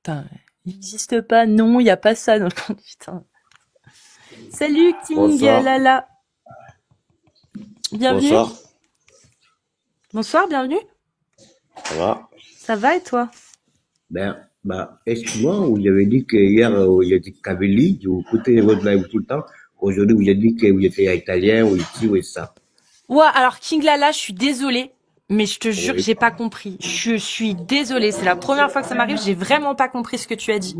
Putain, il n'existe pas, non, il n'y a pas ça dans le compte, putain. Salut, King Bonsoir. Lala. Bienvenue. Bonsoir, Bonsoir, bienvenue. ça va? Ça va et toi? Excuse-moi, vous avez dit que hier, il y a dit Kabylie, vous écoutez votre live tout le temps. Aujourd'hui, vous avez dit que vous étiez italien, ou ici, ou ça. Ouais, alors King Lala, je suis désolée, mais je te jure que Oui. j'ai pas compris. Je suis désolée, c'est la première fois que ça m'arrive, j'ai vraiment pas compris ce que tu as dit.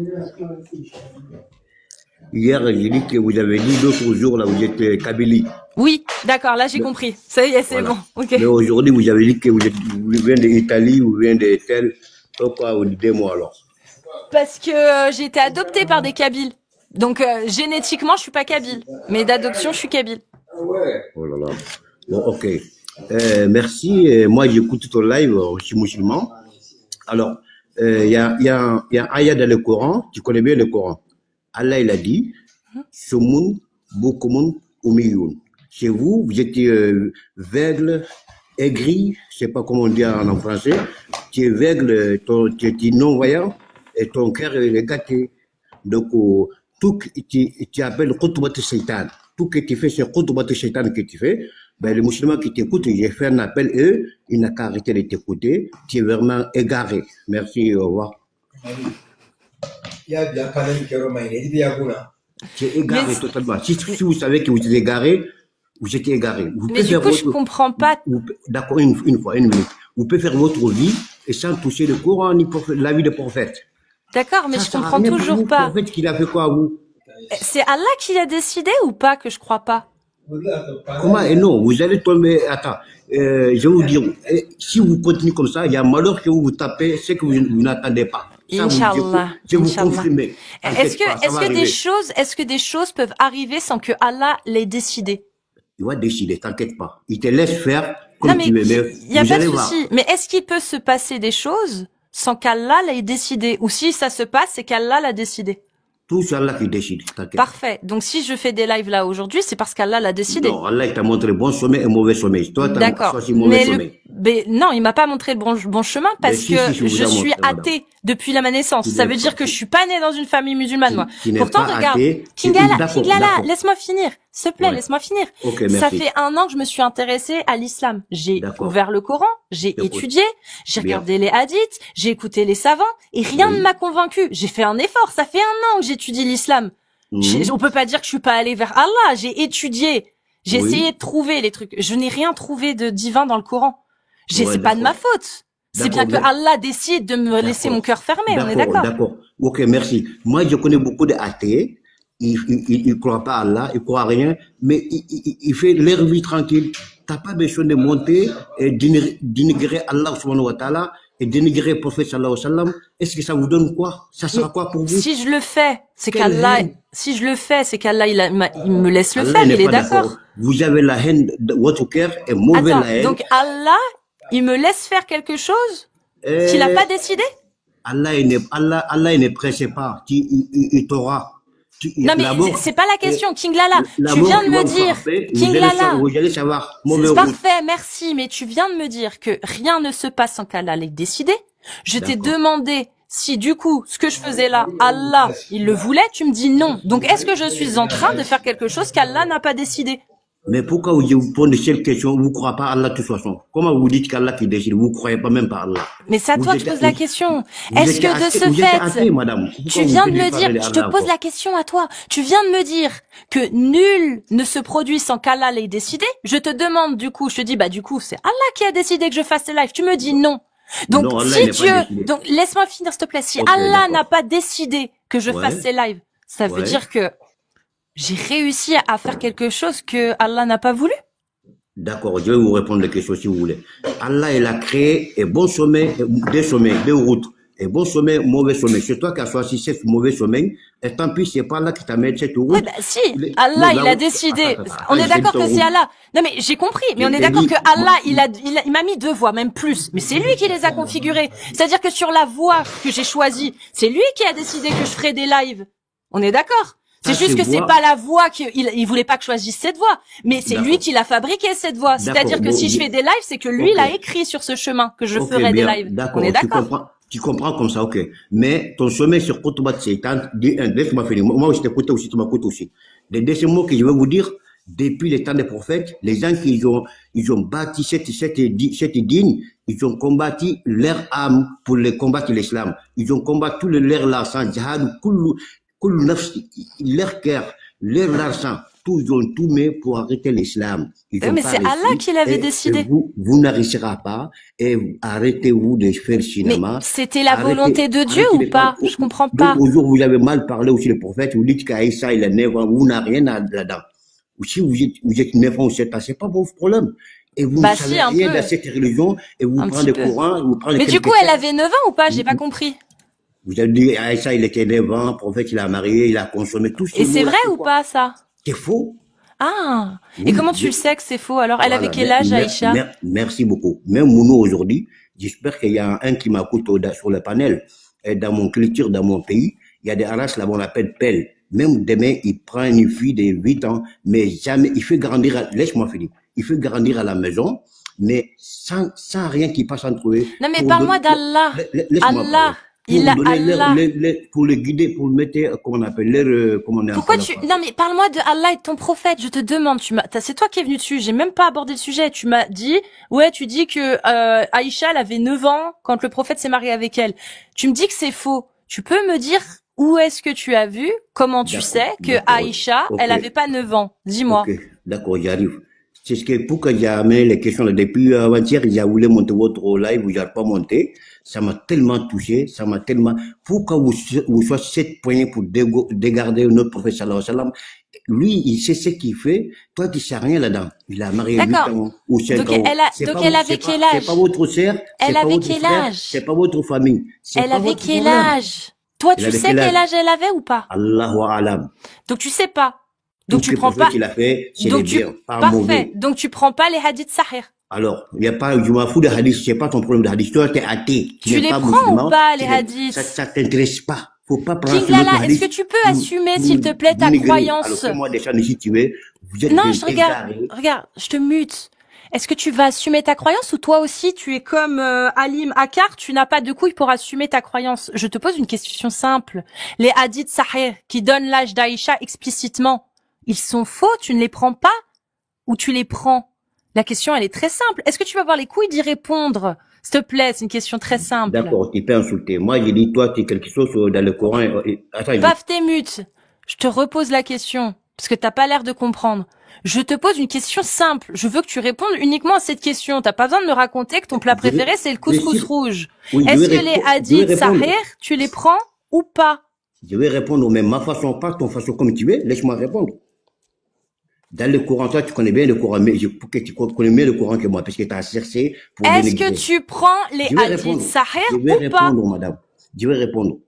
Hier, j'ai dit que vous avez dit l'autre jour, là, vous êtes Kabylie. Oui, d'accord, là j'ai compris. Ça y est, c'est Voilà. bon, ok. Mais aujourd'hui, vous avez dit que vous venez d'Italie, vous venez de tel. Pourquoi vous dites moi alors? Parce que j'ai été adoptée par des Kabyles. Donc génétiquement, je suis pas Kabyle, mais d'adoption, je suis Kabyle. Oh là là. Bon, ok. Merci. Moi, j'écoute ton live, je suis musulman. Alors, il y a un ayat dans le Coran, tu connais bien le Coran. Allah, il a dit, Sumun, Bukumun, Umiyun. Chez vous, vous êtes veugle, aigri, je sais pas comment on dit en français. Tu es veugle, tu es non-voyant, et ton cœur il est gâté. Donc, tout que tu appelles Khutbat Shaitan. Tout que tu fais, c'est Khutbat Shaitan que tu fais. Ben, les musulmans qui t'écoutent, j'ai fait un appel, eux, ils n'ont qu'à arrêter de t'écouter. Tu es vraiment égaré. Merci, au revoir. Tu es égaré Mais, totalement. Si vous savez que vous êtes égaré, vous êtes égaré. Vous mais pouvez du faire coup, je votre, comprends pas. d'accord, une minute. Vous pouvez faire votre vie et sans toucher le Coran ni la vie des prophètes. D'accord, mais Ça je sert à comprends rien pour toujours vous. pas. En fait, qu'il a fait quoi à vous? C'est Allah qui a décidé ou pas que je crois pas? Comment? Et non, vous allez tomber. Attends, je vais vous dire, si vous continuez comme ça, il y a malheur que vous tapez, c'est que vous n'attendez pas. Ça, Inch'Allah. je vous Inch'Allah. confirme. Est-ce que des choses peuvent arriver sans que Allah l'ait décidé? Il va décider, t'inquiète pas. Il te laisse faire Non, comme mais tu veux, mais il y a vous pas de allez voir. souci. Mais est-ce qu'il peut se passer des choses sans qu'Allah l'ait décidé? Ou si ça se passe, c'est qu'Allah l'a décidé? Tout c'est Allah qui décide, t'inquiète. Parfait. Donc si je fais des lives là aujourd'hui, c'est parce qu'Allah l'a décidé. Non, Allah il t'a montré bon sommeil et mauvais sommeil. Toi, t'as D'accord. choisi mauvais Mais sommeil. non, il m'a pas montré le bon chemin parce si, que si, vous je a suis montré, madame. athée depuis ma naissance. Tu Ça n'es veut dire pas- que je suis pas née dans une famille musulmane, moi. Tu n'es Pourtant, pas regarde, athée. Kingala, D'accord, laisse-moi finir. S'il te plaît, Ouais. laisse-moi finir. Ok, Ça merci. fait 1 an que je me suis intéressée à l'islam. J'ai D'accord. ouvert le Coran, j'ai D'accord. étudié, j'ai Bien. regardé les hadiths, j'ai écouté les savants et rien Oui. ne m'a convaincu. J'ai fait un effort. Ça fait 1 an que j'étudie l'islam. On peut pas dire que je suis pas allée vers Allah. J'ai étudié. J'ai Oui. essayé de trouver les trucs. Je n'ai rien trouvé de divin dans le Coran. Ouais, C'est pas de ma d'accord. faute. C'est bien D'accord, que Allah décide de me laisser mon cœur fermé. On est d'accord. D'accord. Ok, merci. Moi, je connais beaucoup d'athées. Ils croient pas à Allah, ils croient à rien, mais ils font leur vie tranquille. T'as pas besoin de monter et dénigrer Allah subhanahu wa ta'ala et dénigrer le prophète sallallahu alayhi wa sallam. Est-ce que ça vous donne quoi? Ça sera quoi pour vous? Si je le fais, c'est Quelle qu'Allah, haine. si je le fais, c'est qu'Allah, il me laisse le Allah, faire. n'est Il est pas d'accord. Vous avez la haine, votre cœur est mauvais Attends, la haine. donc Allah, il me laisse faire quelque chose qu'il a pas décidé? Allah, il ne presse pas. Il t'aura. Non mais c'est pas la question, King Lala. Tu viens de me dire, King Lala. Vous allez savoir. C'est parfait, merci. Mais tu viens de me dire que rien ne se passe sans qu'Allah l'ait décidé. Je t'ai demandé si du coup, ce que je faisais là, Allah, il le voulait. Tu me dis non. Donc est-ce que je suis en train de faire quelque chose qu'Allah n'a pas décidé? Mais pourquoi vous posez cette question? Vous ne croyez pas à Allah de toute façon? Comment vous dites qu'Allah qui décide? Vous ne croyez pas même pas à Allah? Mais c'est à toi que je pose la question. Est-ce que de ce fait, tu viens de me dire, je te pose la question à toi. Tu viens de me dire que nul ne se produit sans qu'Allah l'ait décidé. Je te demande du coup, je te dis du coup c'est Allah qui a décidé que je fasse ce live. Tu me dis non. Donc non, si donc laisse-moi finir s'il te plaît. Si Allah n'a pas décidé que je fasse ces lives, ça veut dire que j'ai réussi à faire quelque chose que Allah n'a pas voulu. D'accord, je vais vous répondre les questions si vous voulez. Allah, il a créé un bon sommeil, deux routes. Un bon sommeil, mauvais sommeil. C'est toi qui as choisi ce mauvais sommeil. Et tant pis, c'est pas là qui t'a mis cette route. Oui, si. Allah, il a décidé. On est d'accord que c'est Allah. Non, mais j'ai compris. Mais on est d'accord que Allah, il m'a mis 2 voies, même plus. Mais c'est lui qui les a configurées. C'est-à-dire que sur la voie que j'ai choisie, c'est lui qui a décidé que je ferais des lives. On est d'accord? C'est juste que c'est pas la voie il voulait pas que je choisisse cette voie, mais c'est lui qui l'a fabriqué cette voie. C'est-à-dire que si je fais des lives, c'est que lui l'a écrit sur ce chemin que je ferai des lives. On est d'accord? Tu comprends comme ça, ok. Mais ton sommet sur Kotobat Seitan, dit un, laisse-moi finir. Moi, je t'écoute aussi, tu m'écoutes aussi. Les deuxième mots que je vais vous dire, depuis les temps des prophètes, les gens qui ils ont bâti cette digne, ils ont combattu leur âme pour les combattre l'islam. Ils ont combattu leur l'argent, jihad, leur cœur, leur argent. Tout, ils ont tout mis pour arrêter l'islam. Mais c'est Allah qui l'avait décidé. Vous n'arriverez pas et arrêtez-vous de faire le cinéma. Mais c'était la volonté de Dieu ou pas? Je comprends pas. Donc, aujourd'hui, vous avez mal parlé aussi le prophète, vous dites qu'Aïssa, il est 9 ans, vous n'avez rien là-dedans. Ou si vous êtes 9 ans ou 7 ans, c'est pas votre problème. Et vous ne savez rien de cette religion, et vous prenez des courants, vous prenez. Mais du coup, elle avait 9 ans ou pas? J'ai pas compris. Vous avez dit, Aïssa, il était 9 ans, le prophète, il a marié, il a consommé tout ça. Et c'est vrai ou pas, ça? C'est faux. Ah. Et comment tu le sais que c'est faux, alors? Elle avait quel âge, Aïcha? Merci beaucoup. Même Mounou, aujourd'hui, j'espère qu'il y a un qui m'écoute sur le panel. Et dans mon culture, dans mon pays, il y a des races là-bas, on appelle pelle. Même demain, il prend une fille de 8 ans, mais jamais, il fait grandir, laisse-moi finir. Il fait grandir à la maison, mais sans rien qui passe entre eux. Non, mais parle-moi d'Allah. Allah. Il a Allah. Pour le guider, pour le mettre, comment on appelle, comment on est. Pourquoi non, mais parle-moi de Allah et de ton prophète. Je te demande, c'est toi qui es venu dessus. J'ai même pas abordé le sujet. Tu m'as dit, ouais, tu dis que, Aïcha, elle avait 9 ans quand le prophète s'est marié avec elle. Tu me dis que c'est faux. Tu peux me dire où est-ce que tu as vu, comment tu sais que Aïcha, elle avait pas 9 ans? Dis-moi. Ok, d'accord, j'arrive. C'est ce que, pour que j'ai amené les questions là, depuis avant-hier, j'ai voulu monter votre live, vous n'avez pas monté. Ça m'a tellement touché, ça m'a tellement, pourquoi vous soyez 7 points pour dégarder notre prophète sallallahu alayhi wa sallam. Lui, il sait ce qu'il fait. Toi, tu sais rien là-dedans. Il a marié 8 ans ou 5 ans. Donc elle avait quel âge? C'est pas votre sœur. Elle avait quel âge? C'est pas votre famille. Elle avait quel âge? Toi, tu sais quel âge elle avait ou pas? Allahu alam. Donc tu sais pas. Donc tu prends pas. Qu'il a fait, c'est les biens, pas parfait. Mauvais. Donc tu prends pas les hadiths sahih. Alors, il y a pas, je m'en fous des hadiths, c'est pas ton problème de hadiths. Toi, t'es athée. Tu les prends ou pas, les hadiths? Ça t'intéresse pas. Faut pas prendre King Lala, est-ce que tu peux assumer, s'il te plaît, ta croyance? Alors, fais-moi des chants si tu veux. Vous êtes non, regarde, je te mute. Est-ce que tu vas assumer ta croyance ou toi aussi, tu es comme Halim Akar, tu n'as pas de couilles pour assumer ta croyance? Je te pose une question simple. Les hadiths sahih qui donnent l'âge d'Aïcha explicitement, ils sont faux, tu ne les prends pas ou tu les prends? La question, elle est très simple. Est-ce que tu vas avoir les couilles d'y répondre? S'il te plaît, c'est une question très simple. D'accord, tu peux insulter. Moi, j'ai dit, toi, tu es quelque chose dans le Coran. Attends, paf, t'es mute. Je te repose la question, parce que t'as pas l'air de comprendre. Je te pose une question simple. Je veux que tu répondes uniquement à cette question. T'as pas besoin de me raconter que ton plat préféré, c'est le couscous rouge. Oui, est-ce que les hadiths sahih, tu les prends ou pas? Je vais répondre, mais ma façon, pas ton façon comme tu veux. Laisse-moi répondre. Dans le Coran, toi, tu connais bien le Coran, mais tu connais mieux le Coran que moi, parce que tu as cherché pour est-ce que tu prends les hadiths sahih ou pas? Je vais répondre, madame. Je vais répondre.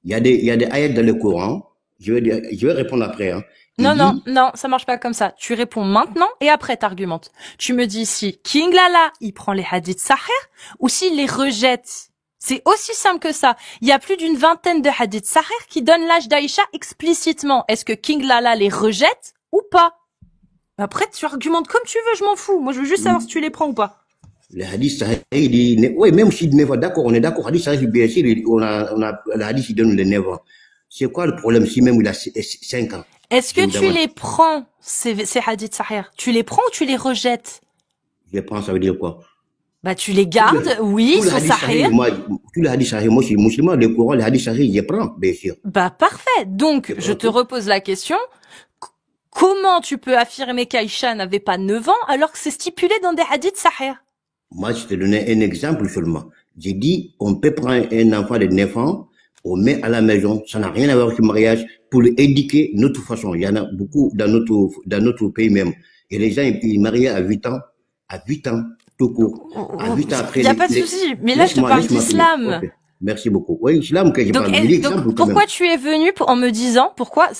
Il y a des ayats dans le Coran. Je vais répondre après, hein. Non, ça marche pas comme ça. Tu réponds maintenant et après t'argumentes. Tu me dis si King Lala, il prend les hadiths sahih ou s'il les rejette. C'est aussi simple que ça. Il y a plus d'une vingtaine de hadiths sahih qui donnent l'âge d'Aïcha explicitement. Est-ce que King Lala les rejette ou pas? Après, tu argumentes comme tu veux, je m'en fous. Moi, je veux juste savoir si tu les prends ou pas. Les hadiths sahih, oui, même s'il n'est pas d'accord, on est d'accord. Hadith sahih, bien sûr, on a, le hadith, il donne les 9 ans. C'est quoi le problème si même il a 5 ans? Est-ce que tu les prends, ces hadiths sahih? Tu les prends ou tu les rejettes? Je les prends, ça veut dire quoi? Bah, tu les gardes, oui, ils sont sahih. Tous les hadiths sahih, moi, je suis musulman, le Coran, les hadiths sahih, je les prends, bien sûr. Bah, parfait. Donc, je te repose la question. Comment tu peux affirmer qu'Aïcha n'avait pas 9 ans alors que c'est stipulé dans des hadiths sahih? Moi, je te donnais un exemple seulement. J'ai dit, on peut prendre un enfant de 9 ans, on met à la maison, ça n'a rien à voir avec le mariage, pour l'éduquer de notre façon. Il y en a beaucoup dans notre pays même. Et les gens, ils marient à 8 ans, tout court. À 8 ans après. Il n'y a pas de souci. Mais là, je te parle d'islam. Okay. Merci beaucoup. Oui, islam que j'ai parlé. Donc, pourquoi tu es venu en me disant, pourquoi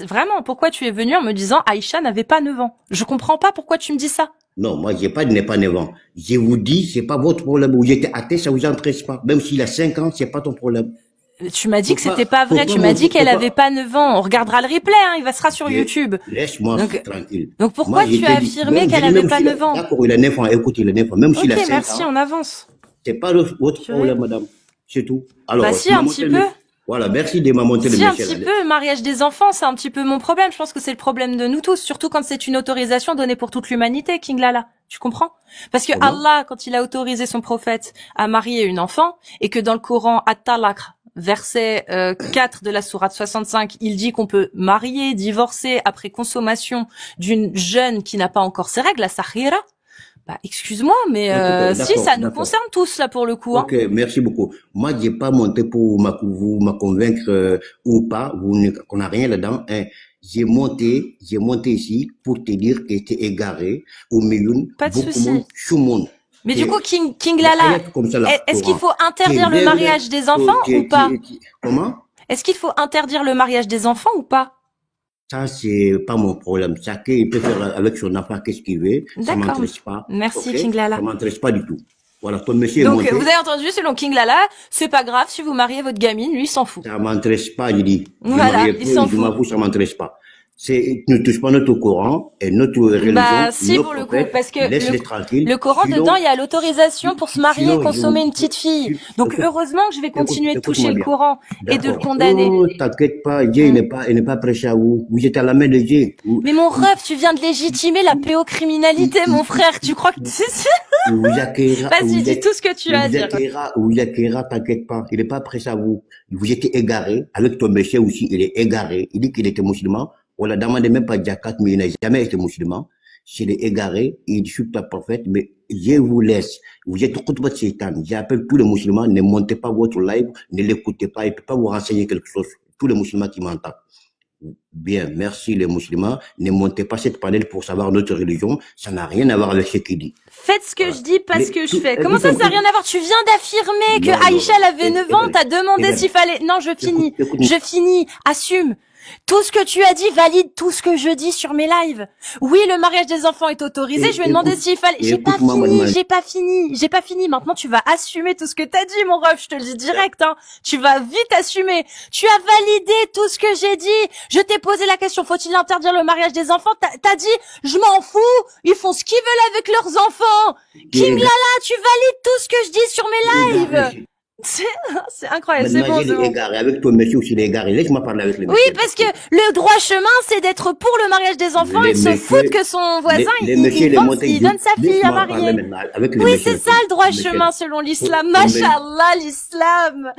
tu es venu en me disant Aïcha n'avait pas 9 ans? Je comprends pas pourquoi tu me dis ça. Non, moi, j'ai pas pas 9 ans. Je vous dis, c'est pas votre problème. Vous êtes athée, ça vous intéresse pas. Même s'il a 5 ans, c'est pas ton problème. Tu m'as dit que c'était pas vrai. Tu m'as dit qu'elle avait pas 9 ans. On regardera le replay, hein. Il sera sur YouTube. Laisse-moi tranquille. Donc pourquoi tu as affirmé qu'elle avait pas 9 ans? D'accord, il a 9 ans. Écoute, il a 9 ans. Même s'il a 5 ans. Ok, merci, on avance. C'est pas votre problème, madame. C'est tout. Bah Alors, si, un petit peu. voilà, merci de m'avoir monté le Si, un Michel. petit peu. Mariage des enfants, c'est un petit peu mon problème. Je pense que c'est le problème de nous tous, surtout quand c'est une autorisation donnée pour toute l'humanité, King Lala. Tu comprends? Parce que Allah, quand il a autorisé son prophète à marier une enfant, et que dans le Coran, At-Talaq, verset 4 de la sourate 65, il dit qu'on peut marier, divorcer après consommation d'une jeune qui n'a pas encore ses règles, la sahira. Bah, excuse-moi, mais si, ça nous concerne tous, là, pour le coup. Hein. Ok, merci beaucoup. Moi, j'ai pas monté pour vous convaincre ou pas, qu'on n'a rien là-dedans. Hein. J'ai monté ici pour te dire que t'es égaré au milieu pas de souci. Tout le monde. Mais du coup, King Lala, est-ce qu'il faut interdire le mariage des enfants ou pas? Comment? Est-ce qu'il faut interdire le mariage des enfants ou pas? Ça, c'est pas mon problème. Chacun, il peut faire avec son enfant qu'est-ce qu'il veut. Ça m'intéresse pas. Merci, okay? King Lala. Ça m'intéresse pas du tout. Voilà, ton monsieur donc, vous avez entendu, selon King Lala, c'est pas grave si vous mariez votre gamine, lui, il s'en fout. Ça m'intéresse pas, je dis. Voilà, il s'en fout. Je m'avoue, ça m'intéresse pas. Ne touche pas notre Coran et notre religion. Bah, si, pour le coup, parce que le Coran, dedans, il y a l'autorisation pour se marier et consommer une petite fille. Donc, heureusement que je vais continuer de toucher le Coran et de le condamner. Oh, t'inquiète pas, Dieu, il n'est pas prêché à vous. Vous êtes à la main de Dieu. Mais mon ref, tu viens de légitimer la pédocriminalité, mon frère. Tu crois que Vas-y, dis tout ce que tu as à dire. Ouyakéra, t'inquiète pas. Il n'est pas prêché à vous. Vous êtes égaré. Avec ton monsieur aussi, il est égaré. Il dit qu'il était musulman. On l'a demandé même pas Jakat, mais il n'a jamais été musulman. Il est égaré, il insulte le prophète, mais je vous laisse. Vous êtes contre votre Satan. J'appelle tous les musulmans, ne montez pas votre live, ne l'écoutez pas, il ne peut pas vous renseigner quelque chose. Tous les musulmans qui m'entendent. Bien, merci les musulmans. Ne montez pas cette panel pour savoir notre religion. Ça n'a rien à voir avec ce qu'il dit. Faites ce que je dis, pas ce que je fais. Comment ça n'a rien à voir? Tu viens d'affirmer que Aïcha, elle avait 9 ans, t'as demandé s'il fallait... Non, je finis. Je finis. Assume. Tout ce que tu as dit valide tout ce que je dis sur mes lives. Oui, le mariage des enfants est autorisé. Je lui ai demandé s'il fallait... J'ai pas fini. Maintenant, tu vas assumer tout ce que t'as dit, mon ref. Je te le dis direct, hein. Tu vas vite assumer. Tu as validé tout ce que j'ai dit. Je t'ai posé la question, faut-il interdire le mariage des enfants? T'as dit, je m'en fous. Ils font ce qu'ils veulent avec leurs enfants. King Lala, tu valides tout ce que je dis sur mes lives. C'est incroyable, c'est bon. Il est égaré. Avec ton monsieur aussi, il est égaré. Laisse-moi parler avec le monsieur. Oui, parce que le droit chemin, c'est d'être pour le mariage des enfants. Il se fout que son voisin, il donne sa fille à marier. Oui, c'est ça le droit chemin selon l'islam. Mashallah, l'islam.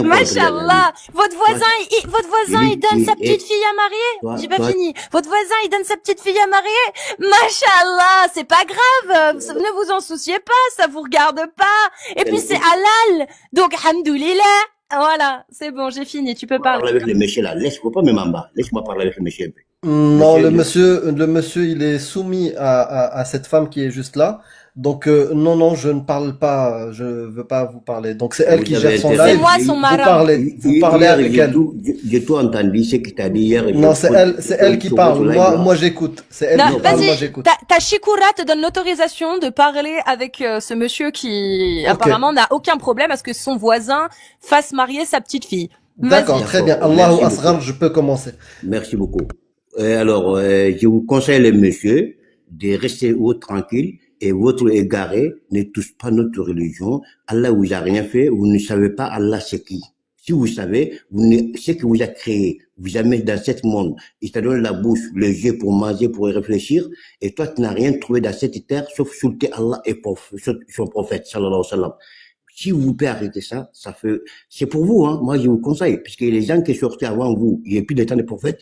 Mashallah. Votre voisin, il donne sa petite fille à marier. J'ai pas fini. Votre voisin, il donne sa petite fille à marier. Mashallah, c'est pas grave. Ne vous en souciez pas, ça vous regarde pas. Et puis c'est halal. Donc, alhamdoulilah, voilà, c'est bon, j'ai fini, tu peux parler. Avec le monsieur là, laisse-moi pas même en bas, laisse-moi parler avec le monsieur un peu. Non, le monsieur, il est soumis à cette femme qui est juste là. Donc, non, je ne parle pas, je veux pas vous parler. Donc, c'est elle qui gère son live. C'est moi son mara. Vous parlez avec elle. J'ai tout entendu, ce que t'as dit hier. Non, c'est elle qui parle. Moi, j'écoute. C'est elle qui parle, moi, j'écoute. Ta Shikura te donne l'autorisation de parler avec ce monsieur qui, apparemment, n'a aucun problème à ce que son voisin fasse marier sa petite fille. D'accord, très bien. Allahu Asghar, je peux commencer. Merci beaucoup. Alors, je vous conseille, les messieurs, de rester tranquille. Et votre égaré ne touche pas notre religion. Allah vous a rien fait. Vous ne savez pas Allah c'est qui. Si vous savez, ce que vous a créé, vous a mis dans ce monde. Il t'a donné la bouche, les yeux pour manger, pour réfléchir. Et toi, tu n'as rien trouvé dans cette terre, sauf insulter Allah et son prophète, sallallahu alayhi wa sallam. Si vous pouvez arrêter ça, c'est pour vous, hein. Moi, je vous conseille. Puisque les gens qui sont sortis avant vous, il n'y a plus de temps de prophètes,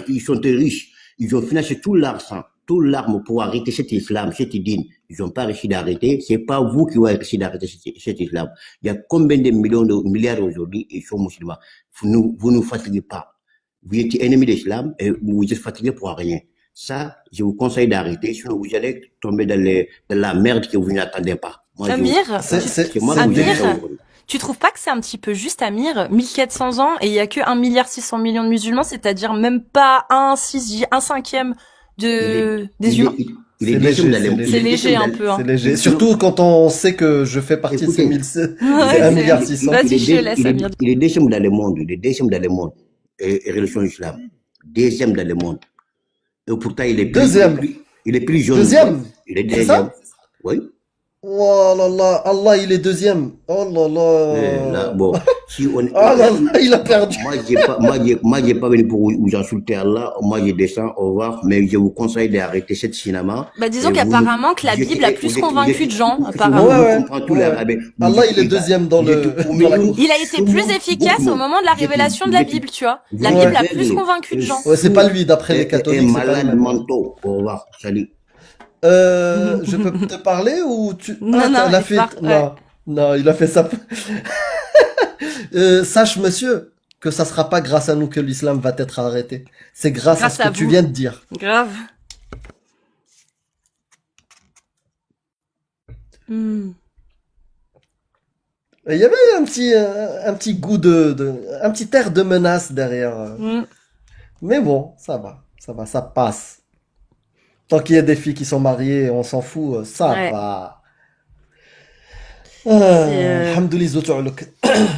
ils sont riches. Ils ont financé tout l'argent, tout l'arme pour arrêter cet islam, cet dîne. Ils n'ont pas réussi d'arrêter. C'est pas vous qui avez réussi d'arrêter cet islam. Il y a combien de milliards aujourd'hui, ils sont musulmans. Vous nous fatiguez pas. Vous êtes ennemis de l'islam et vous êtes fatigués pour rien. Ça, je vous conseille d'arrêter, sinon vous allez tomber dans la merde que vous n'attendez pas. Moi, Amir, Amir, tu trouves pas que c'est un petit peu juste, Amir, 1400 ans et il y a que 1,6 milliard de musulmans, c'est-à-dire même pas un cinquième des humains? Il est léger, c'est léger un peu, hein. C'est léger. Surtout quand on sait que je fais partie de ces 1,6 milliard. Vas-y, je te laisse, Amir. Il est deuxième dans le monde. Il est deuxième dans le monde. Et religion islam. Deuxième dans le monde. Et pourtant, il est plus, deuxième. Il est plus jeune. Deuxième. Il est deuxième. Oui. Oh là là, Allah, il est deuxième. Oh là Là, là. bon, si on, Oh là là, il a perdu. moi, j'ai pas venu pour vous insulter Allah. Moi, je descends au revoir, mais je vous conseille d'arrêter cette cinéma. Bah, disons Et qu'apparemment que la Bible a plus convaincu de gens, Ouais, apparemment. vous ouais, comprenez tout ouais, là. ouais. Vous Allah, êtes, il est deuxième dans vous êtes le, au dans la milieu, course. Il a été tout le plus monde, beaucoup efficace de au monde. moment de la révélation de la Bible, tu vois. La Vous Bible Ouais. a êtes plus convaincu de gens. Ouais, c'est pas fou lui, d'après les et catholiques, c'est pas les malade mêmes. Ouais. mentaux. Au revoir, salut. Je peux te parler ou tu... Ah, Non, non, elle a il part, fait... ouais. Non, non, il a fait ça. Sache, monsieur, que ça sera pas grâce à nous que l'islam va être arrêté. C'est grâce à ce Grâce que à tu vous. viens de dire. Grave. Hmm. Il y avait un petit goût un petit air de menace derrière. Hmm. Mais bon, ça va, ça passe. Tant qu'il y a des filles qui sont mariées, on s'en fout, ça Ouais. va. C'est, Alhamdoulilah, zout'ouluk.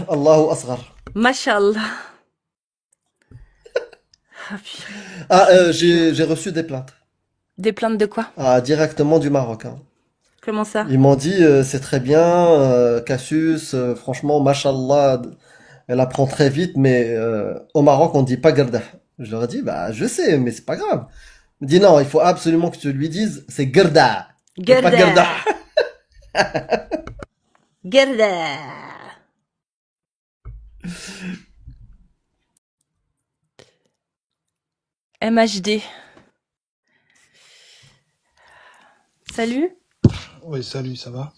Allahu asghar. Mashallah. Ah, purée. Ah, j'ai reçu des plaintes. Des plaintes de quoi? Ah, directement du Maroc, hein. Comment ça? Ils m'ont dit, c'est très bien, Cassius, franchement, mashallah, elle apprend très vite, mais au Maroc, on dit pas gardah. Je leur ai dit, bah, je sais, mais c'est pas grave. Il me dit, non, il faut absolument que tu lui dises, c'est gardah, et pas gardah. Gerda. Gerda. MHD. Salut, Oui, salut, ça va?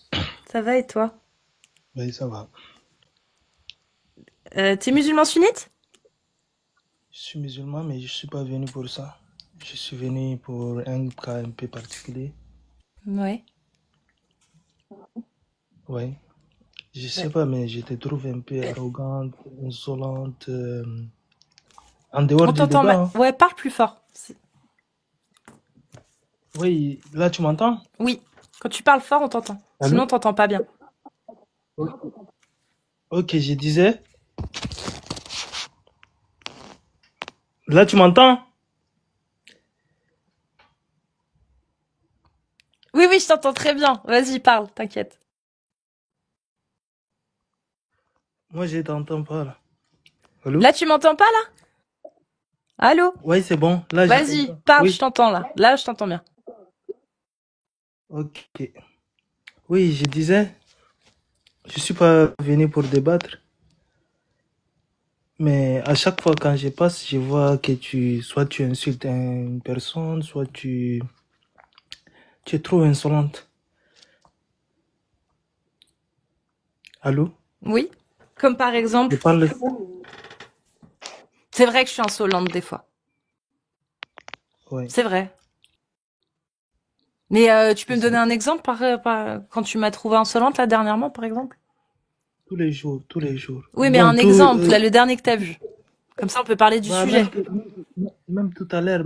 ça va et toi? Oui, ça va. T'es musulman sunnite? Je suis musulman, mais je suis pas venu pour ça. Je suis venu pour un cas un peu particulier. Ouais. Oui. Je sais pas, mais je te trouve un peu arrogante, insolente, en dehors On du t'entend débat. mal. Hein. Ouais, parle plus fort. Oui, là tu m'entends? Oui. Quand tu parles fort, on t'entend. Allô? Sinon, on t'entend pas bien. Ok, je disais. Là tu m'entends? Oui, oui, je t'entends très bien. Vas-y, parle, t'inquiète. Moi je t'entends pas là. Allô? Là, tu m'entends pas, là? Allô? Oui, c'est bon. Là je Vas-y, t'entends. parle, je Oui. t'entends, là. Là, je t'entends bien. Ok. Oui, je disais. Je suis pas venu pour débattre. Mais à chaque fois quand je passe, je vois que soit tu insultes une personne, soit tu es trop insolente. Allô? Oui? Comme par Je exemple, parle. c'est vrai que je suis insolente des fois. Oui. C'est vrai. Mais tu peux me donner un exemple quand tu m'as trouvé insolente là dernièrement, par exemple? Tous les jours, tous les jours. Oui, mais Bon, un exemple, là, le dernier que t'as vu. Comme ça, on peut parler du bah, sujet. même tout à l'heure,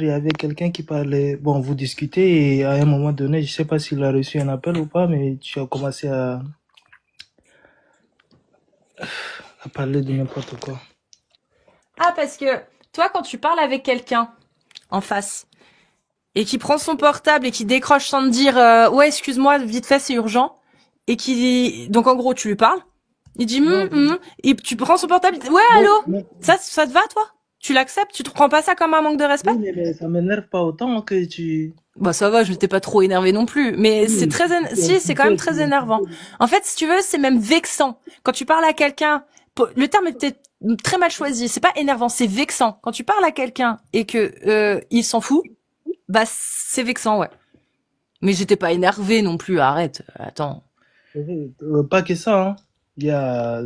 il y avait quelqu'un qui parlait. Bon, vous discutez et à un moment donné, je sais pas s'il a reçu un appel ou pas, mais tu as commencé à parler de n'importe quoi. Ah, parce que toi, quand tu parles avec quelqu'un en face et qui prend son portable et qui décroche sans te dire ouais, excuse-moi, vite fait, c'est urgent, et qui donc en gros, tu lui parles, il dit et tu prends son portable, il dit, ouais, allô, ça te va, toi? Tu l'acceptes? Tu te prends pas ça comme un manque de respect? Oui, mais ça m'énerve pas autant que tu. Bah ça va, je m'étais pas trop énervé non plus, mais c'est très si c'est quand même très énervant. En fait, si tu veux, c'est même vexant. Quand tu parles à quelqu'un, le terme est peut-être très mal choisi, c'est pas énervant, c'est vexant. Quand tu parles à quelqu'un et que il s'en fout, bah c'est vexant, ouais. Mais j'étais pas énervé non plus, arrête. Attends. Pas que ça, hein. Il y a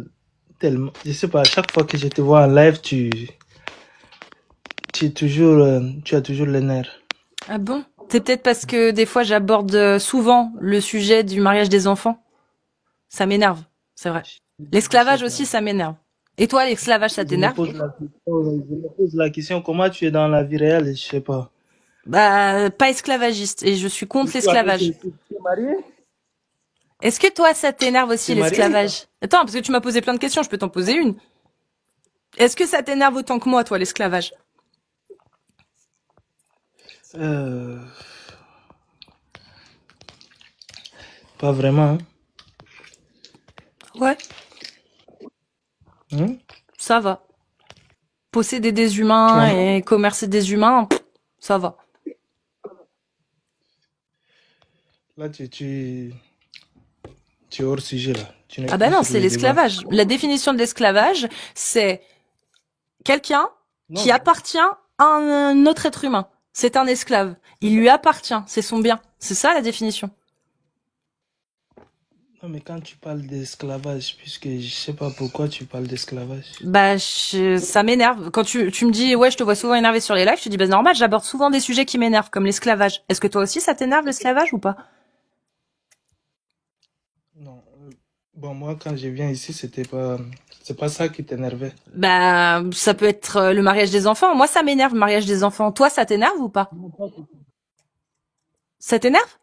tellement. Je sais pas, à chaque fois que je te vois en live, tu as toujours les nerfs. Ah bon? C'est peut-être parce que des fois j'aborde souvent le sujet du mariage des enfants. Ça m'énerve, c'est vrai. L'esclavage aussi, ça m'énerve. Et toi, l'esclavage, ça t'énerve? Je me pose la question, comment tu es dans la vie réelle, je sais pas. Bah, pas esclavagiste, et je suis contre l'esclavage. Tu es marié? Est-ce que toi, ça t'énerve aussi, T'es marié? l'esclavage? Attends, parce que tu m'as posé plein de questions, je peux t'en poser une. Est-ce que ça t'énerve autant que moi, toi, l'esclavage? Pas vraiment. Ouais, Hein? ça va. Posséder des Tu humains en... et commercer des humains, ça va. Là, tu es hors sujet, là. Tu n'es Ah bah plus non, sur c'est le débat. l'esclavage. La définition de l'esclavage, c'est quelqu'un qui Non, appartient à un autre être humain. C'est un esclave. Il lui appartient, c'est son bien. C'est ça la définition. non, mais quand tu parles d'esclavage, puisque je sais pas pourquoi tu parles d'esclavage. Bah, ça m'énerve. Quand tu me dis, ouais, je te vois souvent énervé sur les lives, je te dis, bah, c'est normal, j'aborde souvent des sujets qui m'énervent, comme l'esclavage. Est-ce que toi aussi, ça t'énerve, l'esclavage, ou pas? Non. Bon, moi, quand je viens ici, c'est pas ça qui t'énervait. Bah, ça peut être le mariage des enfants. Moi, ça m'énerve, le mariage des enfants. Toi, ça t'énerve ou pas? Non, pas tout. Ça t'énerve?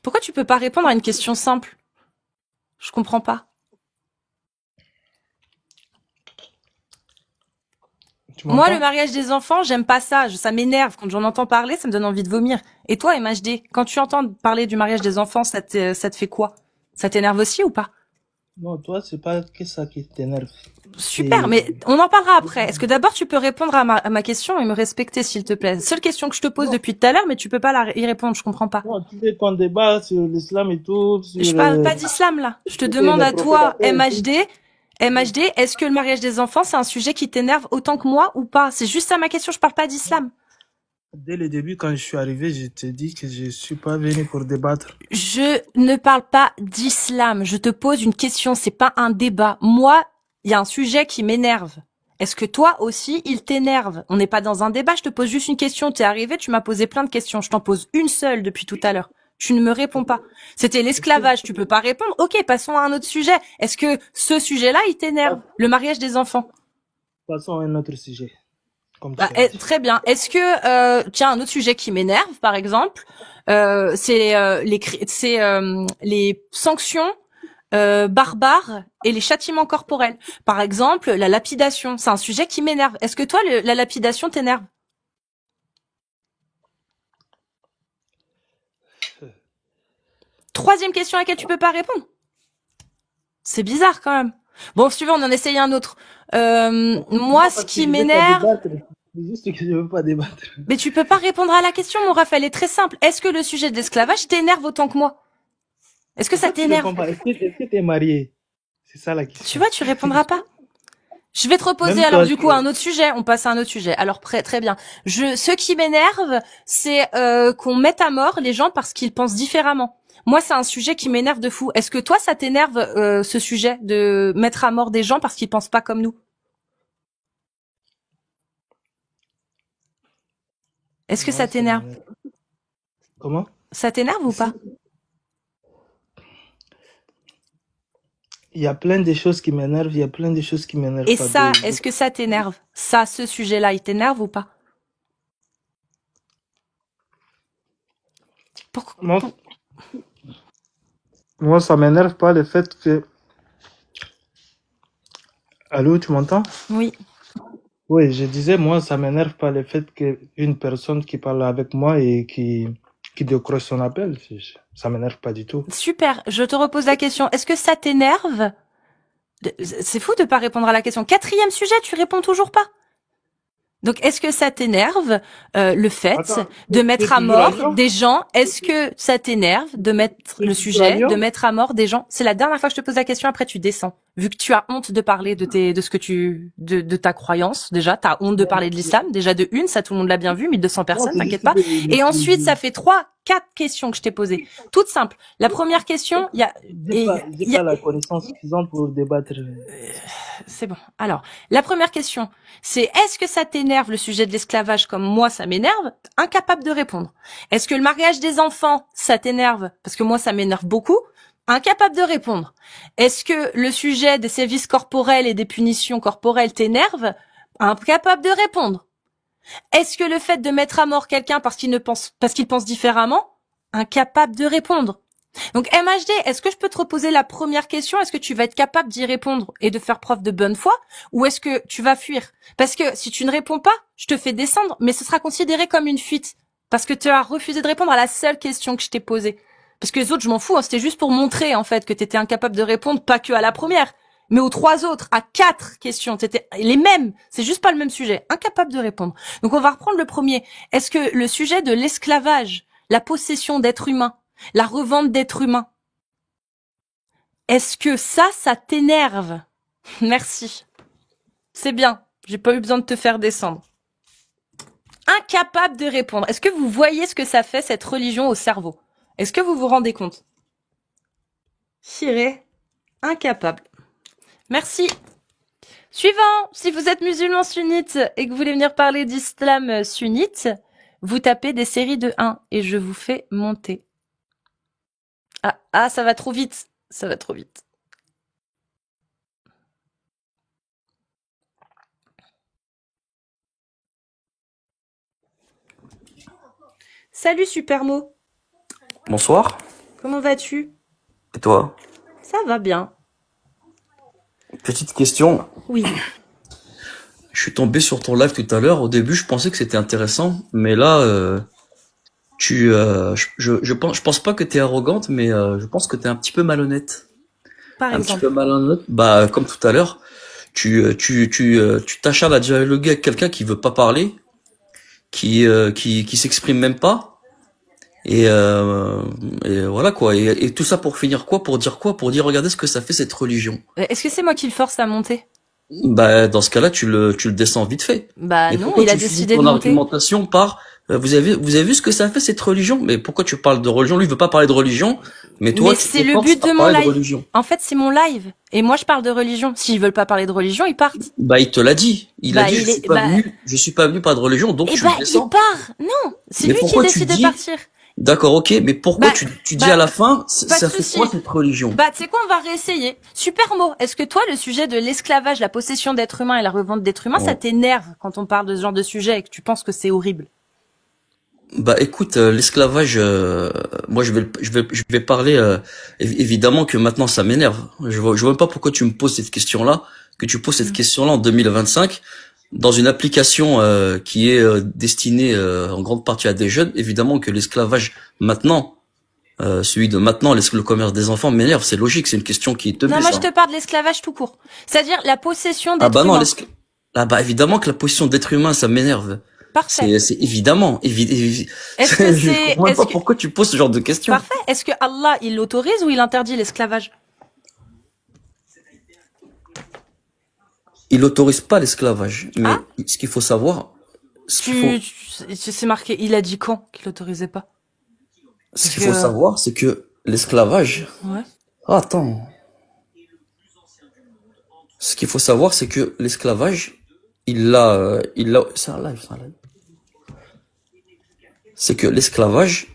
Pourquoi tu peux pas répondre à une question simple? Je comprends pas. Tu Moi, le m'entends? mariage des enfants, j'aime pas ça. Ça m'énerve. Quand j'en entends parler, ça me donne envie de vomir. Et toi, MHD, quand tu entends parler du mariage des enfants, ça te fait quoi? Ça t'énerve aussi ou pas? Non, toi, c'est pas que ça qui t'énerve. Super, C'est... mais on en parlera après. Est-ce que d'abord tu peux répondre à ma question et me respecter, s'il te plaît? Seule question que je te pose Non, depuis tout à l'heure, mais tu peux pas y répondre, je comprends pas. non, tu veux qu'on débat sur l'islam et tout, Je sur parle pas d'islam, là. Je te les demande à prophètes toi, après et tout. MHD, est-ce que le mariage des enfants, c'est un sujet qui t'énerve autant que moi ou pas? C'est juste ça ma question, je parle pas d'islam. Dès le début, quand je suis arrivé, je te dis que je suis pas venu pour débattre. Je ne parle pas d'islam. Je te pose une question, c'est pas un débat. Moi, il y a un sujet qui m'énerve. Est-ce que toi aussi, il t'énerve? On n'est pas dans un débat, je te pose juste une question. T'es arrivé, tu m'as posé plein de questions. Je t'en pose une seule depuis tout à l'heure. Tu ne me réponds pas. C'était Est-ce que, l'esclavage, tu peux pas répondre. Ok, passons à un autre sujet. Est-ce que ce sujet-là, il t'énerve? Le mariage des enfants. passons à un autre sujet, comme Bah, tu as dit. très bien. Est-ce que tiens, un autre sujet qui m'énerve, par exemple, c'est les sanctions barbares et les châtiments corporels. Par exemple, la lapidation, c'est un sujet qui m'énerve. Est-ce que toi, la lapidation t'énerve? Troisième question à laquelle tu peux pas répondre. C'est bizarre quand même. Bon, si tu veux, on en essaye un autre. Moi, Non, ce parce que qui je veux pas m'énerve, débattre. C'est juste que je veux pas débattre. mais tu peux pas répondre à la question, mon Raph, elle est très simple. Est-ce que le sujet de l'esclavage t'énerve autant que moi? Est-ce que ça Pourquoi tu t'énerve? réponds pas? Est-ce que t'es marié? C'est ça la Tu question. vois, tu répondras pas. Je vais te reposer Même alors toi, du coup un autre sujet. On passe à un autre sujet. Alors très bien. Ce qui m'énerve, c'est qu'on mette à mort les gens parce qu'ils pensent différemment. Moi, c'est un sujet qui m'énerve de fou. Est-ce que toi, ça t'énerve ce sujet de mettre à mort des gens parce qu'ils pensent pas comme nous? Est-ce que moi, ça ça t'énerve? m'énerve. Comment? Ça t'énerve ou pas? Il y a plein de choses qui m'énervent, il y a plein de choses qui m'énervent Et pas. ça, est-ce que ça t'énerve? Ça, ce sujet-là, il t'énerve ou pas? Pourquoi? Moi, moi, ça m'énerve pas le fait que... Allô, tu m'entends? Oui. Oui, je disais, moi, ça m'énerve pas le fait qu'une personne qui parle avec moi et qui décroche son appel, ça m'énerve pas du tout. Super. Je te repose la question. Est-ce que ça t'énerve? C'est fou de pas répondre à la question. Quatrième sujet, tu réponds toujours pas. Donc, est-ce que ça t'énerve le fait Attends, de tu es mettre à toujours à mort Lyon? des gens? Est-ce que ça t'énerve de mettre Tu es le toujours à sujet de Lyon? mettre à mort des gens? C'est la dernière fois que je te pose la question. Après, tu descends. Vu que tu as honte de parler de ce que de ta croyance. Déjà, t'as honte de parler de l'islam. Déjà de une, ça tout le monde l'a bien vu. 1200 Non, personnes, c'est t'inquiète juste pas. Et ensuite, ça fait 4 questions que je t'ai posées. Toutes simples. La première question, il y a, j'ai pas la connaissance suffisante pour débattre. c'est bon. Alors, la première question, c'est est-ce que ça t'énerve le sujet de l'esclavage comme moi ça m'énerve? Incapable de répondre. Est-ce que le mariage des enfants, ça t'énerve? Parce que moi ça m'énerve beaucoup. Incapable de répondre. Est-ce que le sujet des sévices corporels et des punitions corporelles t'énerve? Incapable de répondre. Est-ce que le fait de mettre à mort quelqu'un parce qu'il pense différemment? Incapable de répondre. Donc MHD, est-ce que je peux te reposer la première question? Est-ce que tu vas être capable d'y répondre et de faire preuve de bonne foi? Ou est-ce que tu vas fuir? Parce que si tu ne réponds pas, je te fais descendre, mais ce sera considéré comme une fuite. Parce que tu as refusé de répondre à la seule question que je t'ai posée. Parce que les autres, je m'en fous, hein, c'était juste pour montrer, en fait, que t'étais incapable de répondre, pas que à la première, mais aux 3 autres, à 4 questions. T'étais les mêmes. C'est juste pas le même sujet. Incapable de répondre. Donc, on va reprendre le premier. Est-ce que le sujet de l'esclavage, la possession d'êtres humains, la revente d'êtres humains, est-ce que ça t'énerve? Merci. C'est bien. J'ai pas eu besoin de te faire descendre. Incapable de répondre. Est-ce que vous voyez ce que ça fait, cette religion, au cerveau? Est-ce que vous vous rendez compte? Chiré, incapable. Merci. Suivant, si vous êtes musulman sunnite et que vous voulez venir parler d'islam sunnite, vous tapez des séries de 1 et je vous fais monter. Ah, ça va trop vite. Ça va trop vite. Salut Supermo. Bonsoir. Comment vas-tu? Et toi? Ça va bien. Petite question. Oui. Je suis tombé sur ton live tout à l'heure. Au début, je pensais que c'était intéressant, mais là, je pense pas que t'es arrogante, mais je pense que t'es un petit peu malhonnête. Par Un exemple. petit peu malhonnête. Bah, comme tout à l'heure, tu t'acharnes à dialoguer avec quelqu'un qui veut pas parler, qui s'exprime même pas. Et voilà quoi. Et tout ça pour finir quoi? Pour dire quoi? Pour dire regardez ce que ça fait cette religion. Est-ce que c'est moi qui le force à monter? Bah dans ce cas-là tu le descends vite fait. Bah Mais non, pourquoi il a tu finis décidé de ton monter. argumentation par vous avez vu ce que ça fait cette religion? Mais pourquoi tu parles de religion? Lui il veut pas parler de religion, mais toi Mais tu c'est te le forces but à de mon parler de live. religion. En fait, c'est mon live. Et moi, je parle de religion. S'ils veulent pas parler de religion, ils partent. Bah il te l'a dit. Il a Bah, dit il est, bah, je suis pas venu par de religion donc et tu bah, le il descends. part. Non, c'est Mais lui qui pourquoi tu décide de dis partir. d'accord, ok, mais pourquoi Bah, tu dis bah, à la fin pas ça de fait souci. quoi cette religion? Bah, tu sais quoi, on va réessayer. Super mot. Est-ce que toi, le sujet de l'esclavage, la possession d'êtres humains et la revente d'êtres humains, ça Bon. t'énerve quand on parle de ce genre de sujet et que tu penses que c'est horrible? Bah écoute, l'esclavage, moi je vais parler évidemment que maintenant ça m'énerve. Je vois pas pourquoi tu me poses cette question-là, que tu poses cette question-là en 2025 dans une application qui est destinée en grande partie à des jeunes. Évidemment que l'esclavage maintenant, celui de maintenant, le commerce des enfants m'énerve. C'est logique, c'est une question qui te Non, blesse. moi, je te parle de l'esclavage tout court. C'est-à-dire la possession Ah d'êtres bah non, humains. ah bah évidemment que la position d'être humain ça m'énerve. Parfait. C'est évidemment, Est-ce que je c'est, comprends même est-ce pas que, pourquoi tu poses ce genre de questions. parfait. Est-ce que Allah, il l'autorise ou il interdit l'esclavage? Il n'autorise pas l'esclavage, mais Ah, ce qu'il faut savoir, ce qu'il faut, c'est marqué, il a dit quand qu'il l'autorisait pas? ce Parce qu'il faut que, savoir, c'est que l'esclavage. ouais. Ah, attends. Ce qu'il faut savoir, c'est que l'esclavage, c'est un live, c'est un live. C'est que l'esclavage,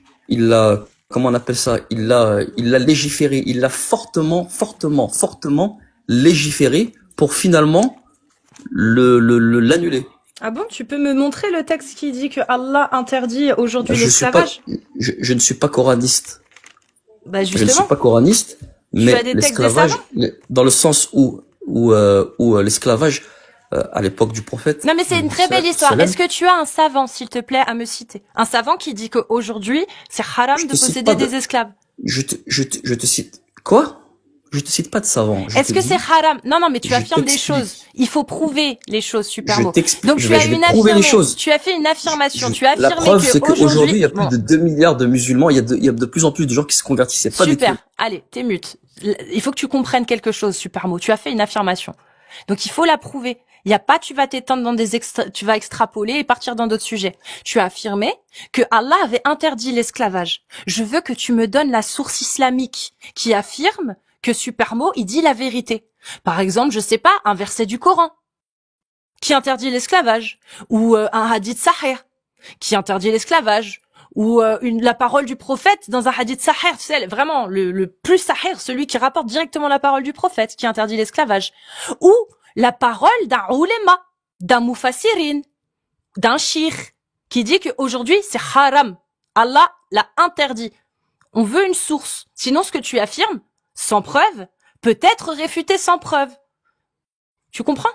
comment on appelle ça? Il l'a légiféré, il l'a fortement légiféré pour finalement l'annuler. Ah bon, tu peux me montrer le texte qui dit que Allah interdit aujourd'hui l'esclavage? Je ne suis pas coraniste. Bah Je ne suis justement, pas coraniste, tu as mais des textes des l'esclavage, savants? dans le sens où l'esclavage à l'époque du prophète, Non mais c'est une très belle histoire. salam, Est-ce que tu as un savant, s'il te plaît, à me citer? Un savant qui dit qu'aujourd'hui, c'est haram je de te cite posséder pas de, des esclaves. je te cite quoi? Je te cite pas de savant. Je Est-ce te que c'est dis, haram? Non, non, mais tu je affirmes des t'explique. choses. Il faut prouver les choses, super Je mot. t'explique. Donc Je tu vais, as je vais une prouver les affirmée, choses. tu as fait une affirmation, tu as La affirmé preuve, c'est qu'aujourd'hui, qu'aujourd'hui, il y a plus bon, de 2 milliards de musulmans. Il y a de plus en plus de gens qui se convertissent. C'est pas des trucs. super. Allez, t'es mute. Il faut que tu comprennes quelque chose, super mot. Tu as fait une affirmation. Donc il faut la prouver. Il y a pas, tu vas t'étendre dans tu vas extrapoler et partir dans d'autres sujets. Tu as affirmé que Allah avait interdit l'esclavage. Je veux que tu me donnes la source islamique qui affirme que Supermo, il dit la vérité. Par exemple, je sais pas, un verset du Coran qui interdit l'esclavage, ou un hadith sahih qui interdit l'esclavage, ou la parole du prophète dans un hadith sahih, c'est vraiment le plus sahih, celui qui rapporte directement la parole du prophète qui interdit l'esclavage, ou la parole d'un ulema, d'un mufassirin, d'un shir, qui dit qu'aujourd'hui c'est haram. Allah l'a interdit. On veut une source. Sinon, ce que tu affirmes, sans preuve, peut être réfuté sans preuve. Tu comprends?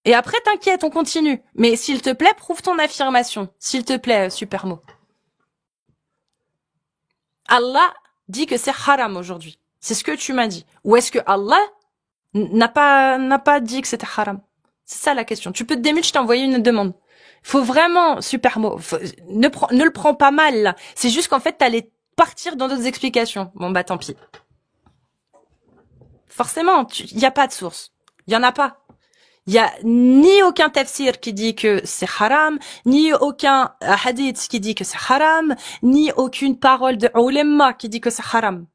Et après, t'inquiète, on continue. Mais s'il te plaît, prouve ton affirmation. S'il te plaît, super mot. Allah dit que c'est haram aujourd'hui? C'est ce que tu m'as dit. Ou est-ce que Allah n'a pas dit que c'était haram? C'est ça la question. Tu peux te démute, je t'ai envoyé une demande. Faut vraiment, super mot, ne le prends pas mal, là. C'est juste qu'en fait, t'allais partir dans d'autres explications. Bon, bah, tant pis. Forcément, il y a pas de source. Il y en a pas. Il y a ni aucun tafsir qui dit que c'est haram, ni aucun hadith qui dit que c'est haram, ni aucune parole de ulama qui dit que c'est haram.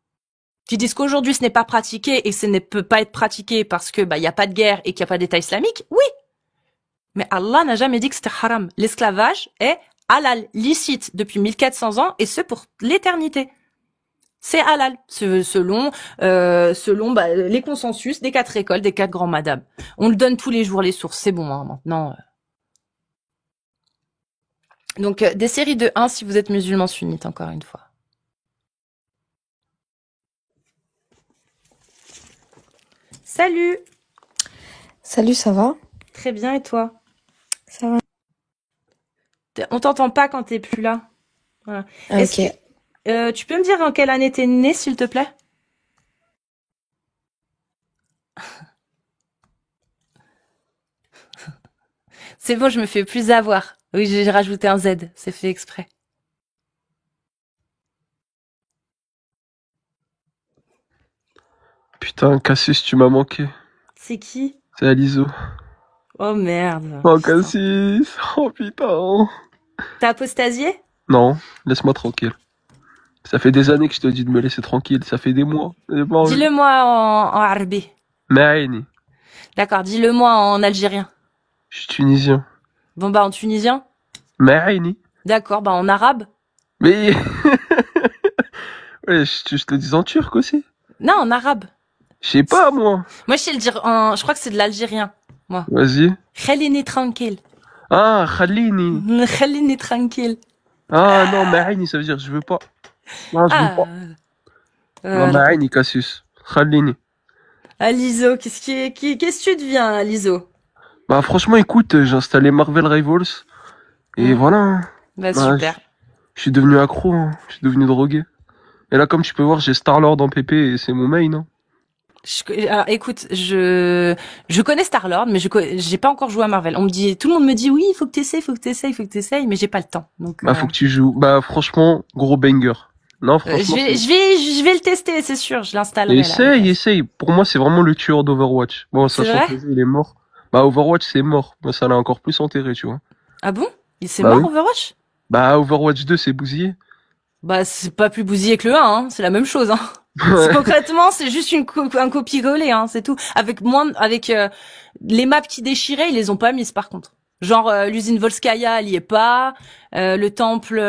Qui disent qu'aujourd'hui ce n'est pas pratiqué et ce ne peut pas être pratiqué parce que il y a pas de guerre et qu'il y a pas d'État islamique. Oui. Mais Allah n'a jamais dit que c'était haram. L'esclavage est halal, licite depuis 1400 ans et ce pour l'éternité. C'est halal, selon les consensus des 4 écoles, des 4 grands madames. On le donne tous les jours les sources, c'est bon hein, maintenant. Donc des séries de 1 si vous êtes musulman sunnite, encore une fois. Salut. Salut, ça va? Très bien, et toi? Ça va. On t'entend pas quand t'es plus là. Voilà. Ah, ok. Tu peux me dire en quelle année t'es né, s'il te plaît? C'est bon, je me fais plus avoir. Oui, j'ai rajouté un Z, c'est fait exprès. Putain, Cassis, tu m'as manqué. C'est qui? C'est Alizo. Oh merde. Oh, Cassis. Oh putain. T'as apostasié? Non, laisse-moi tranquille. Ça fait des années que je te dis de me laisser tranquille. Ça fait des mois. Dis-le-moi en arabe. Maïni. D'accord, dis-le-moi en algérien. Je suis tunisien. Bon bah en tunisien. Maïni. D'accord, bah en arabe. Mais... ouais, je te le dis en turc aussi. Non, en arabe. Je sais pas, moi. Moi, je sais le dire en... Je crois que c'est de l'algérien, moi. Vas-y. Khalini tranquille. Ah, Khalini. Khalini tranquille. Ah non, Maïni, ça veut dire je veux pas. Non, je veux pas. Non, Maïni, Cassis. Khalini. Alizo, qu'est-ce que tu deviens, Alizo? Bah franchement, écoute, j'ai installé Marvel Rivals. Et voilà. Bah super. Je suis devenu accro, hein. Je suis devenu drogué. Et là, comme tu peux voir, j'ai Star-Lord en PP et c'est mon main, hein. Alors écoute, je connais Star-Lord, mais j'ai pas encore joué à Marvel. Tout le monde me dit oui, il faut que t'essayes, mais j'ai pas le temps. Donc, bah faut que tu joues. Bah franchement, gros banger. Non, franchement. Je vais le tester, c'est sûr, je l'installerai. Essaye. Pour moi, c'est vraiment le tueur d'Overwatch. Bon, sachant que le jeu, il est mort. Bah Overwatch, c'est mort. Moi, ça l'a encore plus enterré, tu vois. Ah bon? Il s'est mort, oui. Overwatch? Bah Overwatch 2, c'est bousillé. Bah c'est pas plus bousillé que le 1, hein. C'est la même chose, hein. Concrètement, c'est juste un copier-coller, hein, c'est tout. Avec les maps qui déchiraient, ils les ont pas mises par contre. Genre l'usine Volskaya, elle y est pas. Le temple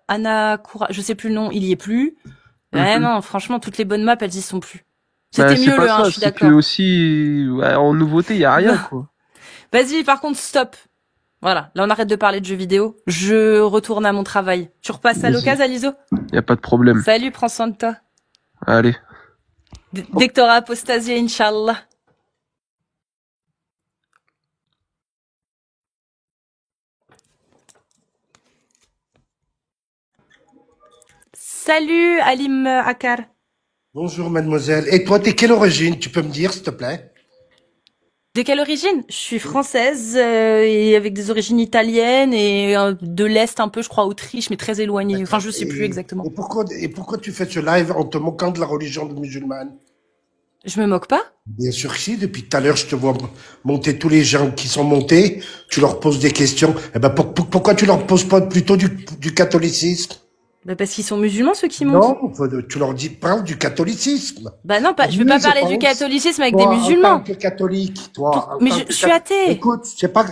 Anakura, je sais plus le nom, il y est plus. Ouais, non, franchement, toutes les bonnes maps, elles y sont plus. C'était mieux le 1, je suis d'accord. C'est que aussi, ouais, en nouveauté, il y a rien, quoi. Vas-y, par contre, stop. Voilà, là on arrête de parler de jeux vidéo. Je retourne à mon travail. Tu repasses à l'occasion, Alizo? Y a pas de problème. Salut, prends soin de toi. Allez. Dès que t'auras apostasié, Inch'Allah. Salut, Alim Akar. Bonjour, mademoiselle. Et toi, t'es quelle origine? Tu peux me dire, s'il te plaît? De quelle origine? Je suis française et avec des origines italiennes et de l'Est un peu, je crois, Autriche, mais très éloignée. Enfin, je sais plus exactement. Et pourquoi tu fais ce live en te moquant de la religion musulmane? Je me moque pas? Bien sûr que si. Depuis tout à l'heure, je te vois monter tous les gens qui sont montés. Tu leur poses des questions. Eh ben, pourquoi tu leur poses pas plutôt du catholicisme? Bah parce qu'ils sont musulmans, ceux qui montent. Non, tu leur dis, parle du catholicisme. Bah non, je veux pas parler du catholicisme avec des musulmans. En tant que catholique, toi. Mais je suis athée. Écoute, c'est pas,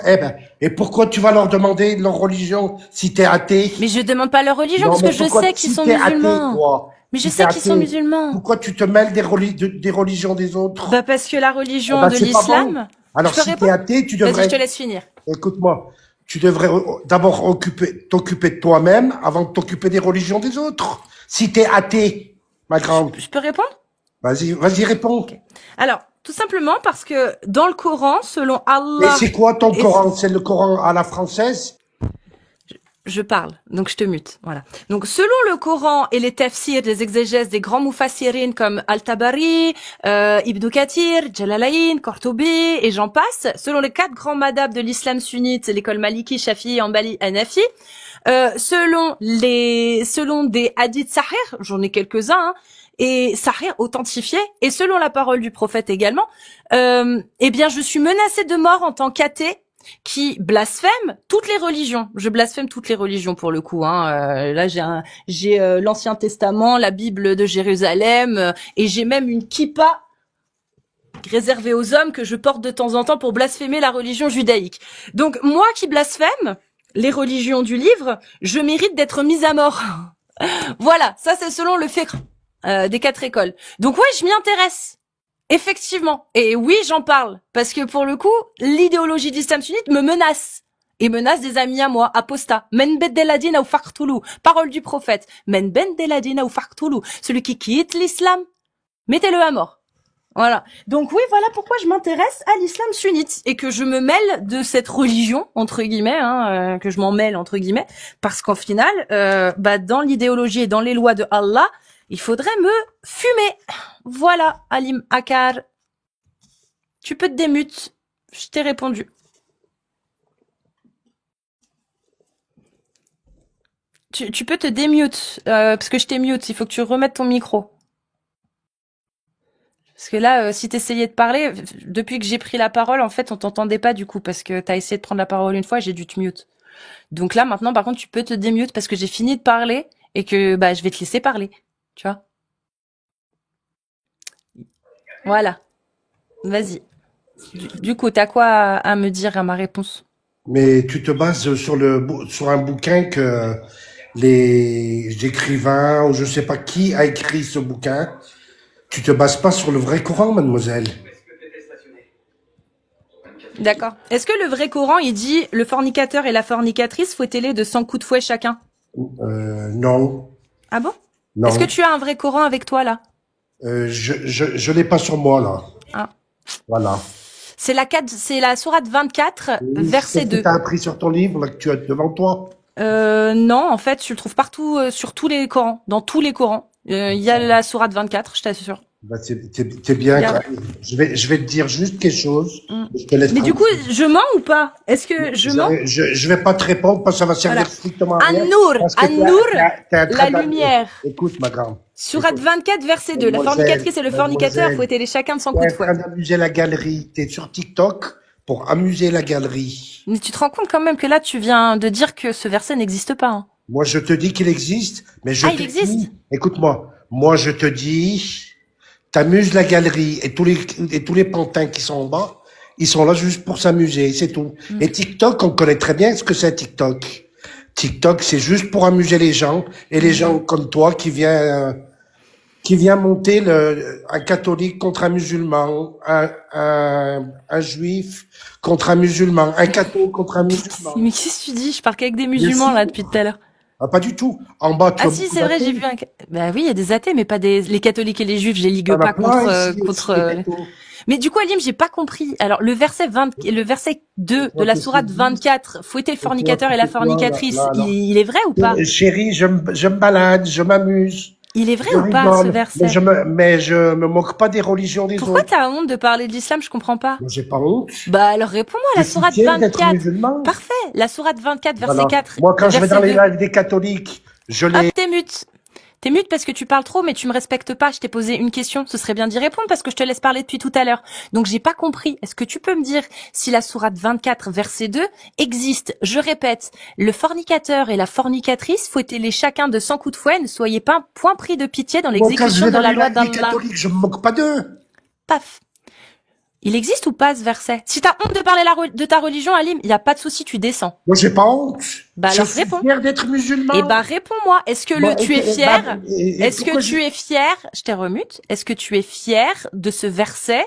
et pourquoi tu vas leur demander leur religion si t'es athée? Mais je demande pas leur religion parce que je sais qu'ils sont musulmans. Mais je sais qu'ils sont musulmans. Pourquoi tu te mêles des religions des autres? Bah parce que la religion de l'islam. Bon. Alors si t'es athée, tu devrais. Vas-y, je te laisse finir. Écoute-moi. Tu devrais d'abord t'occuper de toi-même avant de t'occuper des religions des autres. Si t'es athée, ma grande. Je peux répondre? Vas-y, réponds. Okay. Alors, tout simplement parce que dans le Coran, selon Allah... Et c'est quoi ton Coran? C'est le Coran à la française? Je parle, donc je te mute, voilà. Donc selon le Coran et les tafsirs des exégèses des grands mufassirin comme Al-Tabari, Ibn Kathir, Jalalayn, Qurtubi et j'en passe, selon les 4 grands madhab de l'islam sunnite, l'école Maliki, Shafi'i, Hanbali, Hanafi, selon des hadiths sahih, j'en ai quelques-uns, hein, et sahih authentifiés, et selon la parole du prophète également, eh bien je suis menacée de mort en tant qu'athée qui blasphème toutes les religions. Je blasphème toutes les religions pour le coup. Là, j'ai l'Ancien Testament, la Bible de Jérusalem, et j'ai même une kippa réservée aux hommes que je porte de temps en temps pour blasphémer la religion judaïque. Donc moi qui blasphème les religions du livre, je mérite d'être mise à mort. Voilà, ça c'est selon le fiqh des 4 écoles. Donc ouais, je m'y intéresse. Effectivement. Et oui, j'en parle. Parce que pour le coup, l'idéologie de l'islam sunnite me menace. Et menace des amis à moi, apostats. Men beddeladina ou faqtulu. Parole du prophète. Men beddeladina ou faqtulu. Celui qui quitte l'islam, mettez-le à mort. Voilà. Donc oui, voilà pourquoi je m'intéresse à l'islam sunnite. Et que je me mêle de cette religion, entre guillemets, que je m'en mêle, entre guillemets. Parce qu'au final, dans l'idéologie et dans les lois de Allah, il faudrait me fumer. Voilà, Alim Akar. Tu peux te démute. Je t'ai répondu. Tu peux te démute, parce que je t'ai mute. Il faut que tu remettes ton micro. Parce que là, si t'essayais de parler, depuis que j'ai pris la parole, en fait, on t'entendait pas du coup, parce que t'as essayé de prendre la parole une fois, j'ai dû te mute. Donc là, maintenant, par contre, tu peux te démute parce que j'ai fini de parler et que je vais te laisser parler. Tu vois? Voilà. Vas-y. Du coup, t'as quoi à me dire à ma réponse? Mais tu te bases sur un bouquin que les écrivains ou je sais pas qui a écrit ce bouquin. Tu te bases pas sur le vrai Coran, mademoiselle. D'accord. Est-ce que le vrai Coran, il dit le fornicateur et la fornicatrice, fouettez-les de 100 coups de fouet chacun? Non. Ah bon? Non. Est-ce que tu as un vrai Coran avec toi, là? Je l'ai pas sur moi, là. Ah. Voilà. C'est la sourate 24, verset 2. Tu as appris sur ton livre, là, que tu as devant toi? Non, en fait, tu le trouves partout, sur tous les Corans, dans tous les Corans. Il y a la sourate 24, je t'assure. Bah, t'es bien. Je vais te dire juste quelque chose. Je te laisse Mais du coup, je mens ou pas? Est-ce que je mens? Je vais pas te répondre parce que ça va servir strictement à rien. An-Nour, la lumière. Écoute, ma grande. Sourate 24, verset 2. La fornicatrice et le fornicateur, fouettez-les chacun de 100 coups de fouet. T'es en train d'amuser la galerie. T'es sur TikTok pour amuser la galerie. Mais tu te rends compte quand même que là, tu viens de dire que ce verset n'existe pas, hein. Moi, je te dis qu'il existe, mais il existe? Écoute-moi. Moi, je te dis, t'amuses la galerie et tous les pantins qui sont en bas, ils sont là juste pour s'amuser, c'est tout. Et TikTok, on connaît très bien ce que c'est TikTok. TikTok, c'est juste pour amuser les gens et les gens comme toi qui vient monter un catholique contre un musulman, un juif contre un musulman, un catho contre un musulman. Mais qu'est-ce que tu dis? Je parle qu'avec des musulmans, là, depuis tout à l'heure. Ah, pas du tout. En bas, tu si, c'est vrai, j'ai vu bah oui, il y a des athées, mais pas les catholiques et les juifs, je les ligue pas contre. Mais du coup, Alim, j'ai pas compris. Alors, le verset 2 de la sourate 24, fouetter le fornicateur et la fornicatrice, il est vrai ou pas? Chérie, je me balade, je m'amuse. Il est vrai ou pas, ce verset? Mais je me moque pas des religions des autres. Pourquoi t'as honte de parler de l'islam? Je comprends pas. J'ai pas honte. Bah, alors réponds-moi, la sourate 24. Parfait. La sourate 24, verset 4. Moi, quand je vais dans les lives des catholiques, je les... Hop, t'es mute. T'es mute parce que tu parles trop, mais tu me respectes pas. Je t'ai posé une question. Ce serait bien d'y répondre parce que je te laisse parler depuis tout à l'heure. Donc, j'ai pas compris. Est-ce que tu peux me dire si la sourate 24, verset 2 existe? Je répète, le fornicateur et la fornicatrice, fouettez-les chacun de 100 coups de fouet. Ne soyez pas point pris de pitié dans l'exécution de la loi d'Allah. Je me moque pas d'eux. Paf. Il existe ou pas ce verset? Si t'as honte de parler de ta religion, Alim, il y a pas de souci, tu descends. Moi, j'ai pas honte. Bah alors réponds. Je suis fier d'être musulman. Eh bah réponds-moi. Est-ce que tu es fier? Est-ce que tu es fier? Je t'ai remute. Est-ce que tu es fier de ce verset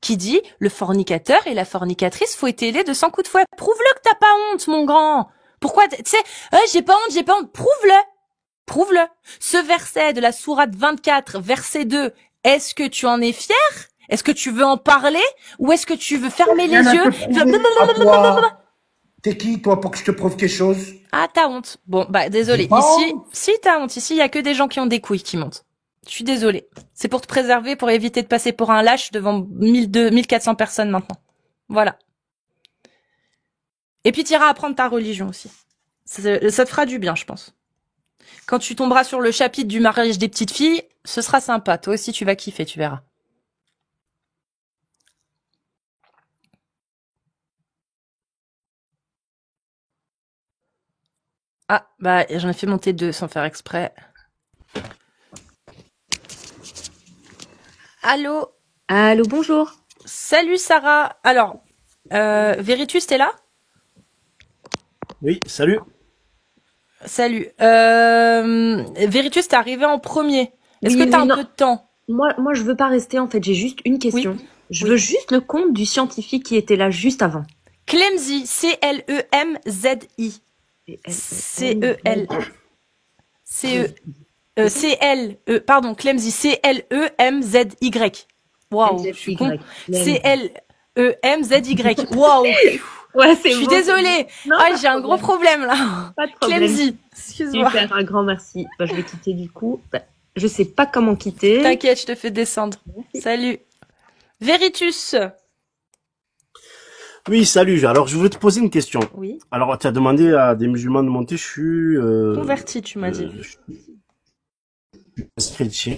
qui dit le fornicateur et la fornicatrice, fouettez-les de 100 coups de fouet? Prouve-le que t'as pas honte, mon grand. Pourquoi? Tu sais, j'ai pas honte. Prouve-le. Prouve-le. Ce verset de la sourate 24, verset 2, est-ce que tu en es fier? Est-ce que tu veux en parler ou est-ce que tu veux fermer les yeux? T'es qui, toi, pour que je te prouve quelque chose? Ah, t'as honte. Bon, bah, désolé. J'ai pas Ici, honte. si t'as honte, ici, il y a que des gens qui ont des couilles qui montent. Je suis désolée. C'est pour te préserver, pour éviter de passer pour un lâche devant 1400 personnes maintenant. Voilà. Et puis t'iras apprendre ta religion aussi. Ça te fera du bien, je pense. Quand tu tomberas sur le chapitre du mariage des petites filles, ce sera sympa. Toi aussi, tu vas kiffer, tu verras. Ah, bah, j'en ai fait monter 2 sans faire exprès. Allô? Allô, bonjour. Salut Sarah. Alors, Veritus, t'es là? Oui, salut. Salut. Veritus, t'es arrivé en premier. Est-ce Oui, que t'as oui, un non. peu de temps? Moi, je veux pas rester, en fait, j'ai juste une question. Oui. Je veux juste le compte du scientifique qui était là juste avant. Clemzy, C-L-E-M-Z-I. C-E-L. Pardon, Clemzy, C-L-E-M-Z-Y. Waouh, je suis con. C-L-E-M-Z-Y. Waouh. Ouais, c'est Je suis bon. désolée. Non, Ah, pas de j'ai un gros problème là. Pas de problème. Clemzy, excuse-moi. Super, un grand merci. Bah, je vais quitter du coup. Bah, je sais pas comment quitter. T'inquiète, je te fais descendre. Salut. Veritus. Oui, salut. Alors, je voulais te poser une question. Oui. Alors, tu as demandé à des musulmans de monter. Je suis Converti, tu m'as dit. chrétien.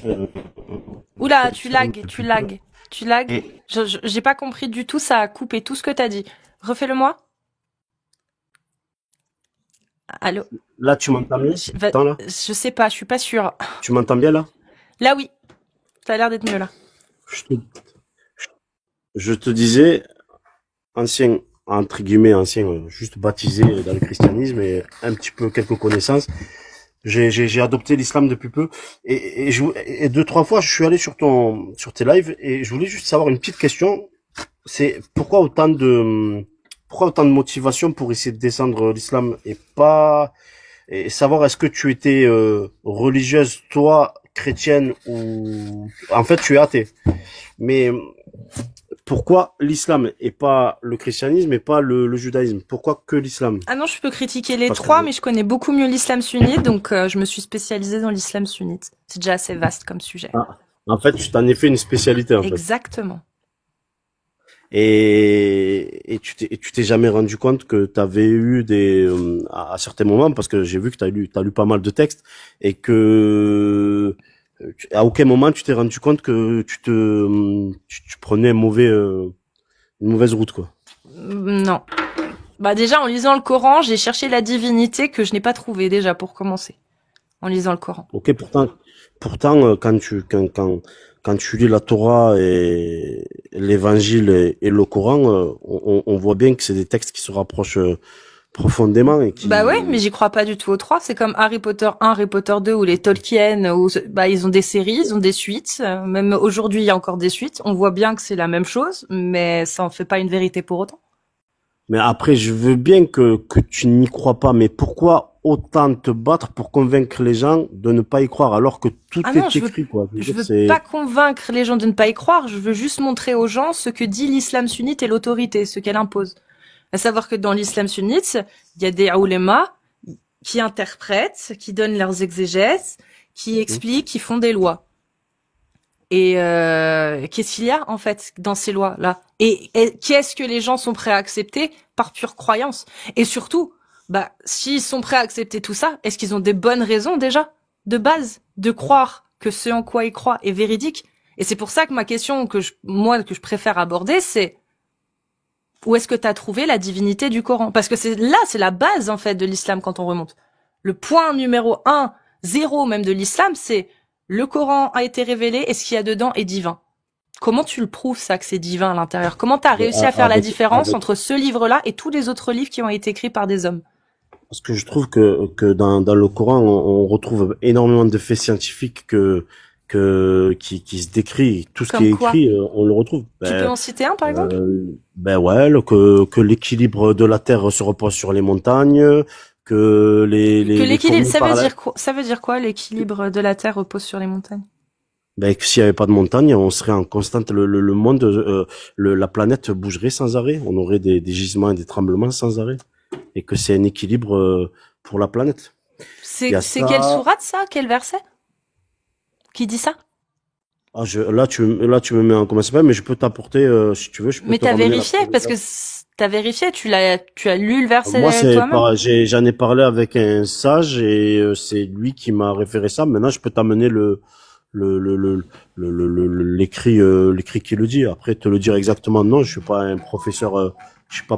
Oula, tu lagues. J'ai pas compris du tout, ça a coupé tout ce que t'as dit. Refais-le-moi. Allô? Là, tu m'entends bien? Attends, là. Je sais pas, je suis pas sûre. Tu m'entends bien, là? Là, oui. Ça a l'air d'être mieux, là. Je te disais, ancien, entre guillemets, ancien, juste baptisé dans le christianisme et un petit peu quelques connaissances. J'ai adopté l'islam depuis peu et 2-3 fois je suis allé sur tes lives et je voulais juste savoir une petite question. C'est pourquoi autant de motivation pour essayer de descendre l'islam et savoir est-ce que tu étais religieuse toi, chrétienne ou en fait tu es athée. Mais pourquoi l'islam et pas le christianisme et pas le judaïsme? Pourquoi que l'islam? Ah non, je peux critiquer les trois, mais je connais beaucoup mieux l'islam sunnite, donc je me suis spécialisée dans l'islam sunnite. C'est déjà assez vaste comme sujet. Ah, en fait, tu t'en es fait une spécialité, en fait. Exactement. Et tu t'es jamais rendu compte que tu avais eu à certains moments, parce que j'ai vu que t'as lu pas mal de textes, et que à aucun moment tu t'es rendu compte que tu prenais une mauvaise route, quoi. Non. Bah déjà, en lisant le Coran, j'ai cherché la divinité que je n'ai pas trouvée déjà pour commencer. En lisant le Coran. Ok, pourtant, quand tu lis la Torah et l'Évangile et le Coran, on voit bien que c'est des textes qui se rapprochent profondément et qui... Bah ouais, mais j'y crois pas du tout aux trois. C'est comme Harry Potter 1, Harry Potter 2 ou les Tolkien, où bah ils ont des séries, ils ont des suites. Même aujourd'hui, il y a encore des suites. On voit bien que c'est la même chose, mais ça en fait pas une vérité pour autant. Mais après, je veux bien que tu n'y crois pas, mais pourquoi autant te battre pour convaincre les gens de ne pas y croire alors que tout est écrit, quoi. Je veux pas convaincre les gens de ne pas y croire. Je veux juste montrer aux gens ce que dit l'islam sunnite et l'autorité, ce qu'elle impose. À savoir que dans l'islam sunnite, il y a des oulémas qui interprètent, qui donnent leurs exégèses, qui expliquent, qui font des lois. Et qu'est-ce qu'il y a en fait dans ces lois-là? Et qu'est-ce que les gens sont prêts à accepter par pure croyance? Et surtout, bah s'ils sont prêts à accepter tout ça, est-ce qu'ils ont des bonnes raisons déjà de base de croire que ce en quoi ils croient est véridique? Et c'est pour ça que ma question que je préfère aborder, c'est où est-ce que tu as trouvé la divinité du Coran? Parce que c'est la base en fait de l'islam quand on remonte. Le point numéro 1, 0 même de l'islam, c'est le Coran a été révélé et ce qu'il y a dedans est divin. Comment tu le prouves ça que c'est divin à l'intérieur? Comment tu as réussi à faire la différence entre ce livre-là et tous les autres livres qui ont été écrits par des hommes? Parce que je trouve que dans le Coran, on retrouve énormément de faits scientifiques qui se décrit, tout ce qui est écrit, on le retrouve. Tu peux en citer un par exemple? Que l'équilibre de la Terre se repose sur les montagnes, que l'équilibre, ça veut dire quoi l'équilibre de la Terre repose sur les montagnes? Que s'il y avait pas de montagne, on serait en constante, le monde, la planète bougerait sans arrêt, on aurait des gisements et des tremblements sans arrêt. et que c'est un équilibre pour la planète. C'est quelle sourate ça? Quel verset? Qui dit ça? Ah, là, tu me mets en comment ça s'appelle, mais je peux t'apporter, si tu veux, je peux Mais te t'as ramener vérifié, parce que t'as vérifié, tu as lu le verset Moi, toi-même? j'en ai parlé avec un sage et c'est lui qui m'a référé ça. Maintenant, je peux t'amener l'écrit qui le dit. Après, te le dire exactement, non, je suis pas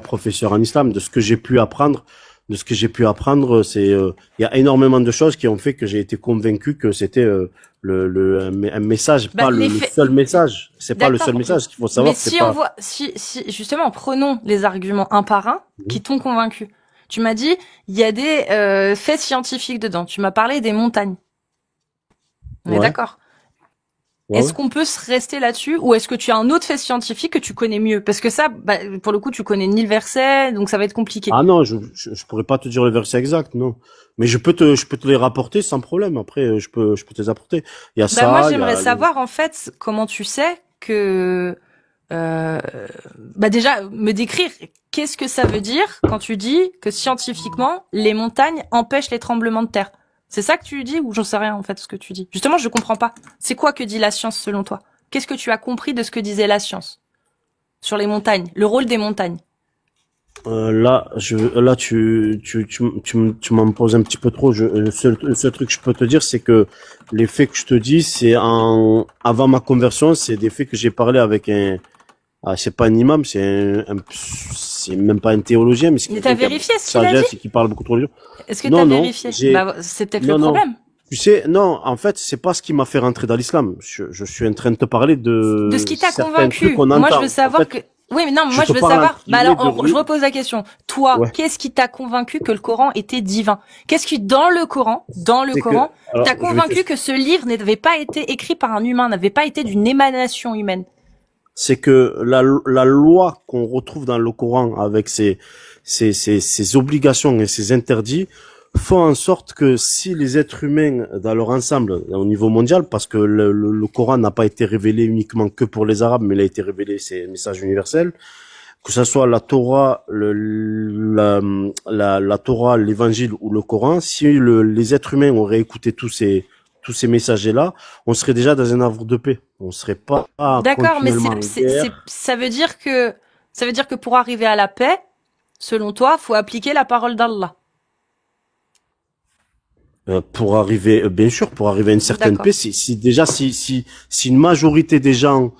professeur en islam. De ce que j'ai pu apprendre, c'est, il y a énormément de choses qui ont fait que j'ai été convaincu que c'était un message, pas le seul message. C'est pas le seul message. Ce qu'il faut savoir, c'est pas. Si justement, prenons les arguments un par un qui t'ont convaincu. Tu m'as dit, il y a des faits scientifiques dedans. Tu m'as parlé des montagnes. On est d'accord? Est-ce qu'on peut se rester là-dessus, ou est-ce que tu as un autre fait scientifique que tu connais mieux? Parce que ça, pour le coup, tu connais ni le verset, donc ça va être compliqué. Ah non, je pourrais pas te dire le verset exact, non. Mais je peux te les rapporter sans problème. Après, je peux te les apporter. Il y a ça. Moi, j'aimerais savoir, en fait, comment tu sais que, déjà, me décrire, qu'est-ce que ça veut dire quand tu dis que scientifiquement, les montagnes empêchent les tremblements de terre? C'est ça que tu dis, ou j'en sais rien, en fait, ce que tu dis? Justement, je comprends pas. C'est quoi que dit la science, selon toi? Qu'est-ce que tu as compris de ce que disait la science? Sur les montagnes, le rôle des montagnes. Tu m'en poses un petit peu trop. Le seul truc que je peux te dire, c'est que les faits que je te dis, avant ma conversion, c'est des faits que j'ai parlé avec c'est pas un imam, c'est même pas un théologien, mais Mais t'as vérifié ce qu'il a dit? C'est qui parle beaucoup de religion. Est-ce que t'as vérifié? C'est peut-être le problème. Tu sais, non, en fait, c'est pas ce qui m'a fait rentrer dans l'islam. Je suis en train de te parler de ce qui t'a convaincu. Moi, je veux savoir oui, mais non, moi, je veux savoir. Alors, je repose la question. Toi, qu'est-ce qui t'a convaincu que le Coran était divin? Qu'est-ce qui, dans le Coran, t'a convaincu que ce livre n'avait pas été écrit par un humain, n'avait pas été d'une émanation humaine? C'est que la loi qu'on retrouve dans le Coran avec ses obligations et ses interdits font en sorte que si les êtres humains dans leur ensemble, au niveau mondial, parce que le Coran n'a pas été révélé uniquement que pour les Arabes, mais il a été révélé, c'est un message universel, que ça soit la Torah, la Torah, l'Évangile ou le Coran, si les êtres humains auraient écouté tous ces messagers-là, on serait déjà dans un havre de paix. On serait pas d'accord, mais ça veut dire que pour arriver à la paix, selon toi, faut appliquer la parole d'Allah. Pour arriver, bien sûr, pour arriver à une certaine paix, si une majorité des gens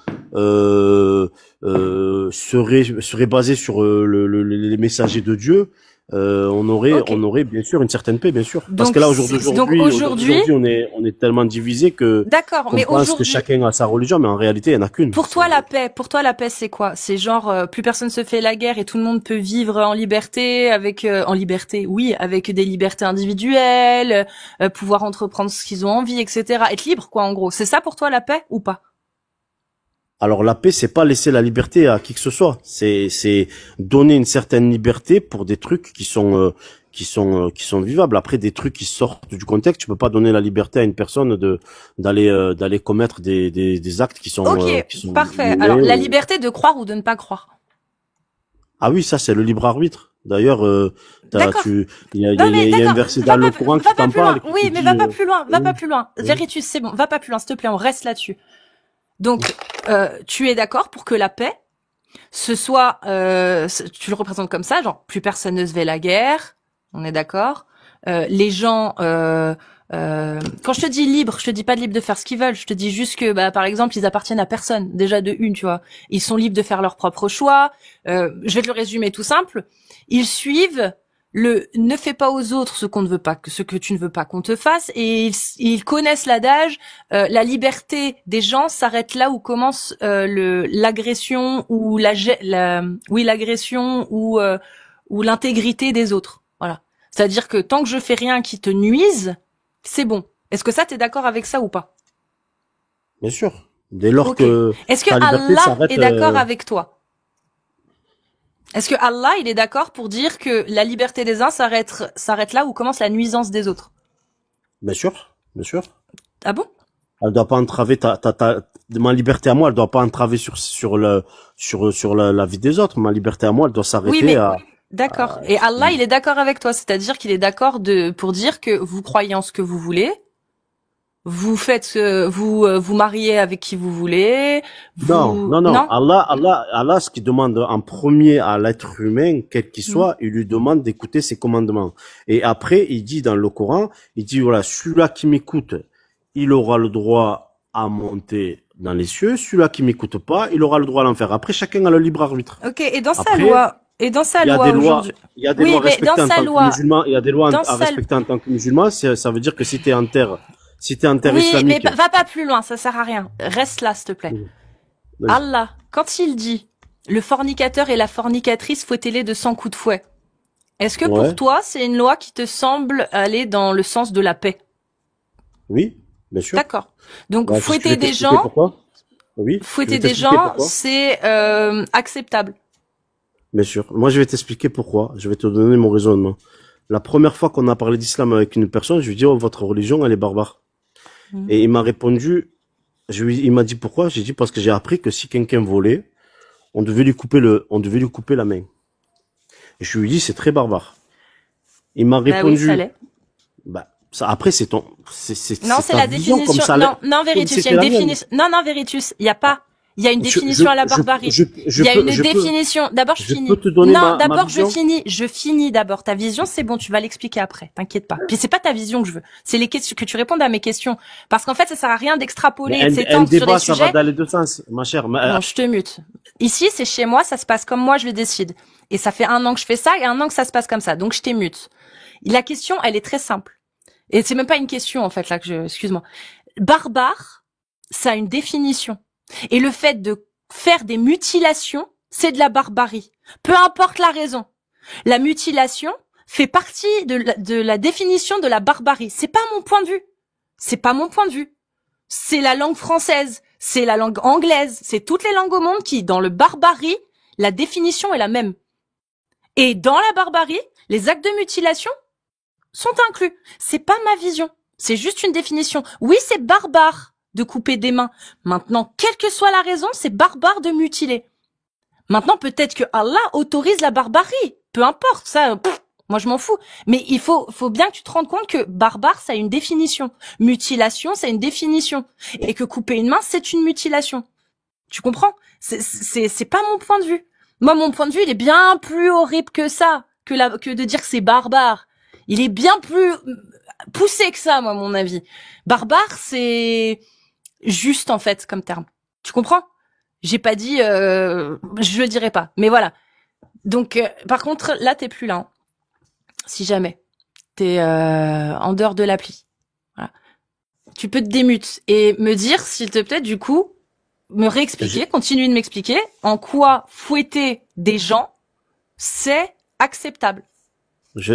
seraient basés sur les messagers de Dieu, on aurait bien sûr une certaine paix, bien sûr. Parce que là aujourd'hui on est tellement divisé que on pense que chacun a sa religion, mais en réalité il n'y en a qu'une. Pour toi la paix c'est quoi? C'est genre plus personne se fait la guerre et tout le monde peut vivre en liberté avec avec des libertés individuelles, pouvoir entreprendre ce qu'ils ont envie, etc. Être libre quoi en gros. C'est ça pour toi la paix ou pas? Alors la paix, c'est pas laisser la liberté à qui que ce soit. C'est donner une certaine liberté pour des trucs qui sont vivables. Après, des trucs qui sortent du contexte, tu peux pas donner la liberté à une personne d'aller commettre des actes qui sont. Ok, parfait. Alors la liberté de croire ou de ne pas croire. Ah oui, ça c'est le libre arbitre. D'ailleurs, il y a un verset dans le Coran qui t'en parle. Oui, mais va pas plus loin. Va pas plus loin. Veritus, c'est bon. Va pas plus loin, s'il te plaît. On reste là-dessus. Donc, tu es d'accord pour que la paix, ce soit, tu le représentes comme ça, genre plus personne ne se fait la guerre, on est d'accord. Les gens, quand je te dis libre, je te dis pas de libre de faire ce qu'ils veulent, je te dis juste que, par exemple, ils appartiennent à personne, déjà de une, tu vois. Ils sont libres de faire leurs propres choix. Je vais te le résumer tout simple. Ils suivent ne fais pas aux autres ce que tu ne veux pas qu'on te fasse, et ils connaissent l'adage, la liberté des gens s'arrête là où commence l'agression ou l'agression ou l'intégrité des autres. Voilà. C'est-à-dire que tant que je fais rien qui te nuise, c'est bon. Est-ce que ça t'es d'accord avec ça ou pas? Bien sûr. Dès lors que est-ce que Allah est d'accord avec toi? Est-ce que Allah, il est d'accord pour dire que la liberté des uns s'arrête là où commence la nuisance des autres? Bien sûr, bien sûr. Ah bon? Elle doit pas entraver ma liberté à moi, elle doit pas entraver sur la vie des autres. Ma liberté à moi, elle doit s'arrêter D'accord. Et Allah, il est d'accord avec toi, c'est-à-dire qu'il est d'accord pour dire que vous croyez en ce que vous voulez, vous faites, vous mariez avec qui vous voulez. Non. Allah, ce qu'il demande en premier à l'être humain, quel qu'il soit, il lui demande d'écouter ses commandements. Et après, il dit dans le Coran, il dit voilà, celui-là qui m'écoute, il aura le droit à monter dans les cieux. Celui-là qui m'écoute pas, il aura le droit à l'enfer. Après, chacun a le libre arbitre. Ok. Et dans sa loi. Et dans sa loi aujourd'hui. Il y a des lois respectées en tant que musulman. Il y a des lois à respecter en tant que musulman. Ça veut dire que si t'es en terre islamique. Oui, mais va pas plus loin, ça sert à rien. Reste là, s'il te plaît. Oui. Allah, quand il dit le fornicateur et la fornicatrice, fouettez-les de 100 coups de fouet. Est-ce que pour toi, c'est une loi qui te semble aller dans le sens de la paix? Oui, bien sûr. D'accord. Donc fouetter des gens, c'est acceptable. Bien sûr. Moi, je vais t'expliquer pourquoi. Je vais te donner mon raisonnement. La première fois qu'on a parlé d'islam avec une personne, je lui ai dit, oh, votre religion, elle est barbare. Et il m'a répondu, il m'a dit pourquoi? J'ai dit parce que j'ai appris que si quelqu'un volait, on devait lui couper la main. Et je lui ai dit, c'est très barbare. Il m'a répondu, ça, après, c'est non, c'est la définition. Comme ça, non, Veritus, il y a une définition. Non, Veritus, il y a pas. Il y a une définition à la barbarie. Il y a une définition. D'abord, je finis. Non, d'abord, je finis d'abord. Ta vision, c'est bon, tu vas l'expliquer après. T'inquiète pas. Puis c'est pas ta vision que je veux. C'est les questions, que tu répondes à mes questions. Parce qu'en fait, ça sert à rien d'extrapoler et de s'étendre sur des sujets. Ça va dans les deux sens, ma chère. Non, je te mute. Ici, c'est chez moi, ça se passe comme moi, je le décide. Et ça fait 1 an que je fais ça et 1 an que ça se passe comme ça. Donc, je t'ai mute. La question, elle est très simple. Et c'est même pas une question, en fait, là, excuse-moi. Barbare, ça a une définition. Et le fait de faire des mutilations, c'est de la barbarie. Peu importe la raison. La mutilation fait partie de la définition de la barbarie. C'est pas mon point de vue. C'est pas mon point de vue. C'est la langue française. C'est la langue anglaise. C'est toutes les langues au monde qui, dans le barbarie, la définition est la même. Et dans la barbarie, les actes de mutilation sont inclus. C'est pas ma vision. C'est juste une définition. Oui, c'est barbare de couper des mains. Maintenant, quelle que soit la raison, c'est barbare de mutiler. Maintenant, peut-être que Allah autorise la barbarie. Peu importe, ça, moi je m'en fous. Mais il faut bien que tu te rendes compte que barbare, ça a une définition. Mutilation, c'est une définition. Et que couper une main, c'est une mutilation. Tu comprends? C'est pas mon point de vue. Moi, mon point de vue, il est bien plus horrible que ça, que de dire que c'est barbare. Il est bien plus poussé que ça, moi, à mon avis. Barbare, c'est juste, en fait, comme terme. Tu comprends? J'ai pas dit, je le dirai pas. Mais voilà. Donc, par contre, là, t'es plus là. Hein. Si jamais. T'es en dehors de l'appli. Voilà. Tu peux te démute et me dire, s'il te plaît, du coup, me réexpliquer, continuer de m'expliquer en quoi fouetter des gens, c'est acceptable. Tu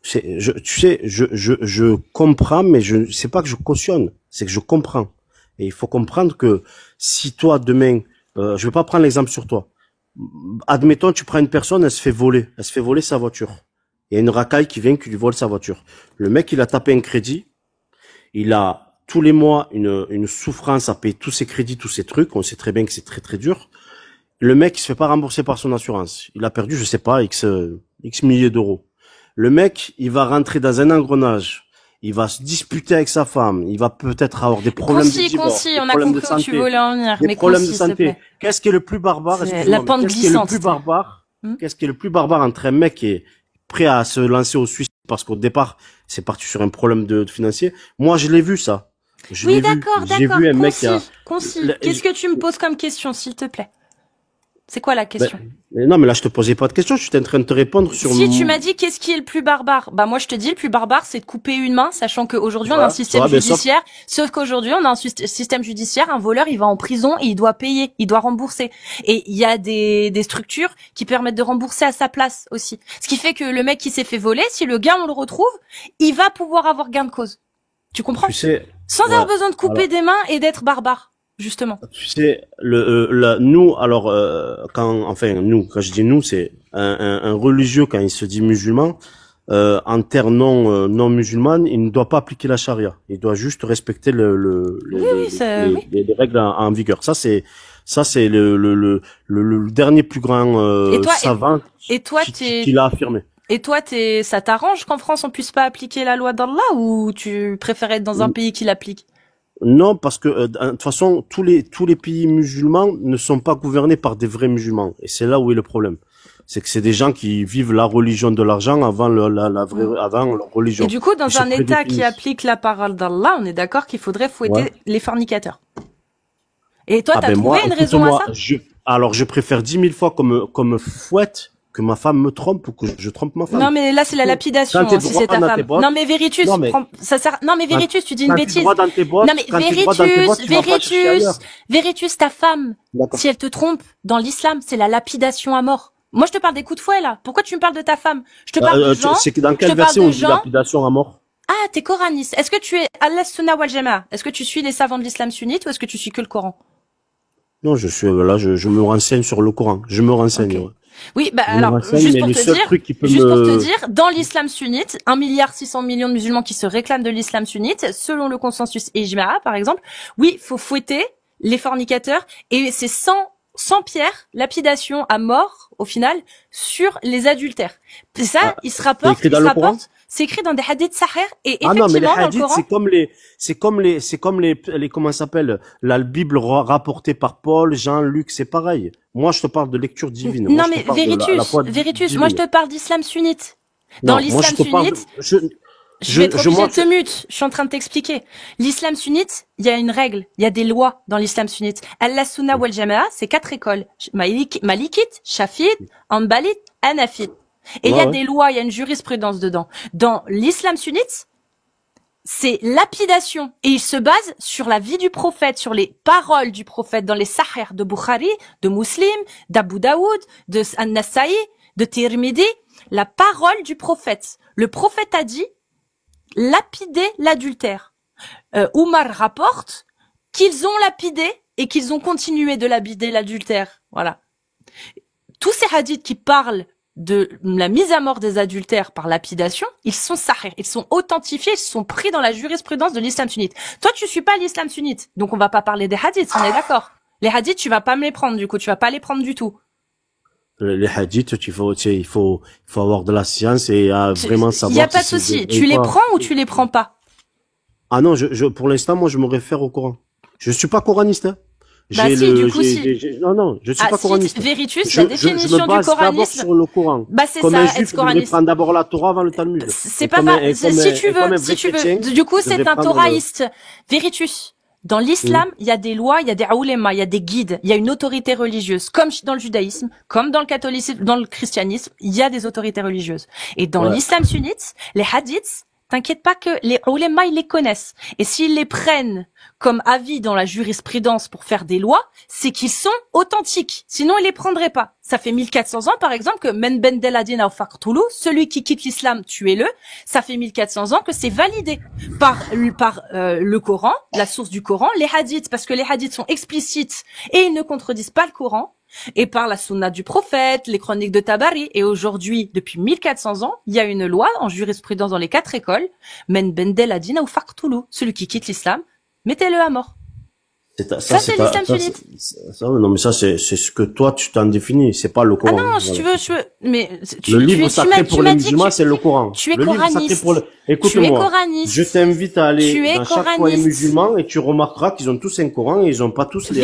sais, je comprends, mais c'est pas que je cautionne, c'est que je comprends. Et il faut comprendre que si toi, demain, je vais pas prendre l'exemple sur toi. Admettons, tu prends une personne, elle se fait voler sa voiture. Il y a une racaille qui vient, qui lui vole sa voiture. Le mec, il a tapé un crédit. Il a, tous les mois, une souffrance à payer tous ses crédits, tous ses trucs. On sait très bien que c'est très, très dur. Le mec, il se fait pas rembourser par son assurance. Il a perdu, je sais pas, X milliers d'euros. Le mec, il va rentrer dans un engrenage. Il va se disputer avec sa femme. Il va peut-être avoir des problèmes de divorce, des problèmes de santé, tu voulais en venir, des problèmes de santé. Qu'est-ce qui est le plus barbare? La pente glissante. Qu'est-ce qui est le plus barbare entre un mec qui est prêt à se lancer au suicide parce qu'au départ, c'est parti sur un problème de financier. Moi, je l'ai vu, ça. Oui, d'accord. J'ai vu un mec concis. Qu'est-ce que tu me poses comme question, s'il te plaît? C'est quoi la question? Non, mais là, je te posais pas de question, je suis en train de te répondre sur... Si tu m'as dit qu'est-ce qui est le plus barbare, bah moi je te dis le plus barbare c'est de couper une main, sachant qu'aujourd'hui on a un système judiciaire, sauf qu'aujourd'hui on a un système judiciaire, un voleur il va en prison et il doit payer, il doit rembourser. Et il y a des structures qui permettent de rembourser à sa place aussi. Ce qui fait que le mec qui s'est fait voler, si le gars on le retrouve, il va pouvoir avoir gain de cause. Tu comprends? Tu sais, sans avoir besoin de couper des mains et d'être barbare. Justement. Tu sais, nous, alors, quand je dis nous, c'est un religieux quand il se dit musulman, en termes non musulmanes, il ne doit pas appliquer la charia. Il doit juste respecter les règles en vigueur. Ça, Ça, c'est le dernier plus grand savant qui l'a affirmé. Et toi, ça t'arrange qu'en France on puisse pas appliquer la loi d'Allah, ou tu préfères être dans un pays qui l'applique? Non, parce que de toute façon, tous les pays musulmans ne sont pas gouvernés par des vrais musulmans, et c'est là où est le problème. C'est que c'est des gens qui vivent la religion de l'argent avant avant leur religion. Et du coup, dans un État qui applique la parole d'Allah, on est d'accord qu'il faudrait fouetter les fornicateurs. Et toi, t'as trouvé une raison à ça? Alors, je préfère 10 000 fois comme fouette que ma femme me trompe ou que je trompe ma femme. Non, mais là, c'est la lapidation, si c'est ta femme. Non, mais Veritus, Veritus, tu dis une bêtise. Non, mais Veritus, ta femme, si elle te trompe, dans l'islam, c'est la lapidation à mort. Moi, je te parle des coups de fouet, là. Pourquoi tu me parles de ta femme? Je te parle de gens. C'est que dans quel verset on dit lapidation à mort? Ah, t'es coraniste. Est-ce que tu es al-Sunnah wal Jama'a? Est-ce que tu suis les savants de l'islam sunnite, ou est-ce que tu suis que le Coran? Non, je me renseigne sur le Coran. Je me renseigne. Okay. Oui, alors, juste pour te dire, dans l'islam sunnite, 1,6 milliard de musulmans qui se réclament de l'islam sunnite, selon le consensus Ijma'a, par exemple, oui, faut fouetter les fornicateurs, et c'est sans pierre, lapidation à mort, au final, sur les adultères. Et ça, il se rapporte, c'est écrit dans des hadiths sahih, et effectivement, non, mais les hadiths, dans le Coran, c'est comme les comment ça s'appelle, la Bible rapportée par Paul, Jean, Luc, c'est pareil. Moi, je te parle de lecture divine. Non, mais Veritus, moi, je te parle d'islam sunnite. Dans l'islam sunnite, je vais être obligé de te mute. Je suis en train de t'expliquer. L'islam sunnite, il y a une règle, il y a des lois dans l'islam sunnite. Al-Sunnah wal Jama'a, c'est 4 écoles. Malikite, Shafi'ite, Hanbalite, Hanafite. Et il y a des lois, il y a une jurisprudence dedans. Dans l'islam sunnite, c'est lapidation. Et il se base sur la vie du prophète, sur les paroles du prophète dans les Sahih de Bukhari, de Muslim, d'Abu Daoud, de An-Nasa'i, de Tirmidhi. La parole du prophète. Le prophète a dit lapider l'adultère. Oumar rapporte qu'ils ont lapidé et qu'ils ont continué de lapider l'adultère. Voilà. Tous ces hadiths qui parlent de la mise à mort des adultères par lapidation, ils sont sahih, ils sont authentifiés, ils sont pris dans la jurisprudence de l'islam sunnite. Toi, tu suis pas l'islam sunnite, donc on va pas parler des hadiths, on est d'accord. Les hadiths, tu vas pas me les prendre, du coup, tu vas pas les prendre du tout. Les hadiths, il faut avoir de la science et vraiment savoir. Il y a pas de souci. Tu les prends ou tu les prends pas? Ah non, pour l'instant, moi, je me réfère au Coran. Je suis pas coraniste, hein. Non, je suis pas coraniste. Veritus, la définition du coranisme. Sur le Coran. C'est comme ça, un juif, être coraniste. Je prends d'abord la Torah avant le Talmud. C'est pas mal. Si tu veux. Du coup, c'est un toraïste. Veritus. Dans l'islam, il y a des lois, il y a des oulémas, il y a des guides, il y a une autorité religieuse. Comme dans le judaïsme, comme dans le catholicisme, dans le christianisme, il y a des autorités religieuses. Et dans l'islam sunnite, les hadiths, t'inquiète pas que les oulémas, ils les connaissent. Et s'ils les prennent comme avis dans la jurisprudence pour faire des lois, c'est qu'ils sont authentiques. Sinon, ils les prendraient pas. Ça fait 1400 ans, par exemple, que Men Ben Deladin au Faqtulu, celui qui quitte l'islam, tuez-le. Ça fait 1400 ans que c'est validé par le Coran, la source du Coran, les hadiths, parce que les hadiths sont explicites et ils ne contredisent pas le Coran, et par la sunna du prophète, les chroniques de Tabari. Et aujourd'hui, depuis 1400 ans, il y a une loi en jurisprudence dans les 4 écoles, Men Ben Deladin au Faqtulu, celui qui quitte l'islam, mettez-le à mort. Ça, c'est l'islam sunnite. Non, mais ça, c'est ce que toi, tu t'en définis. C'est pas le Coran. Ah non, si tu veux, mais le livre sacré pour les musulmans, c'est le Coran. Tu es coraniste. Écoute-moi. Je t'invite à aller dans chaque foyer musulman et tu remarqueras qu'ils ont tous un Coran et ils ont pas tous les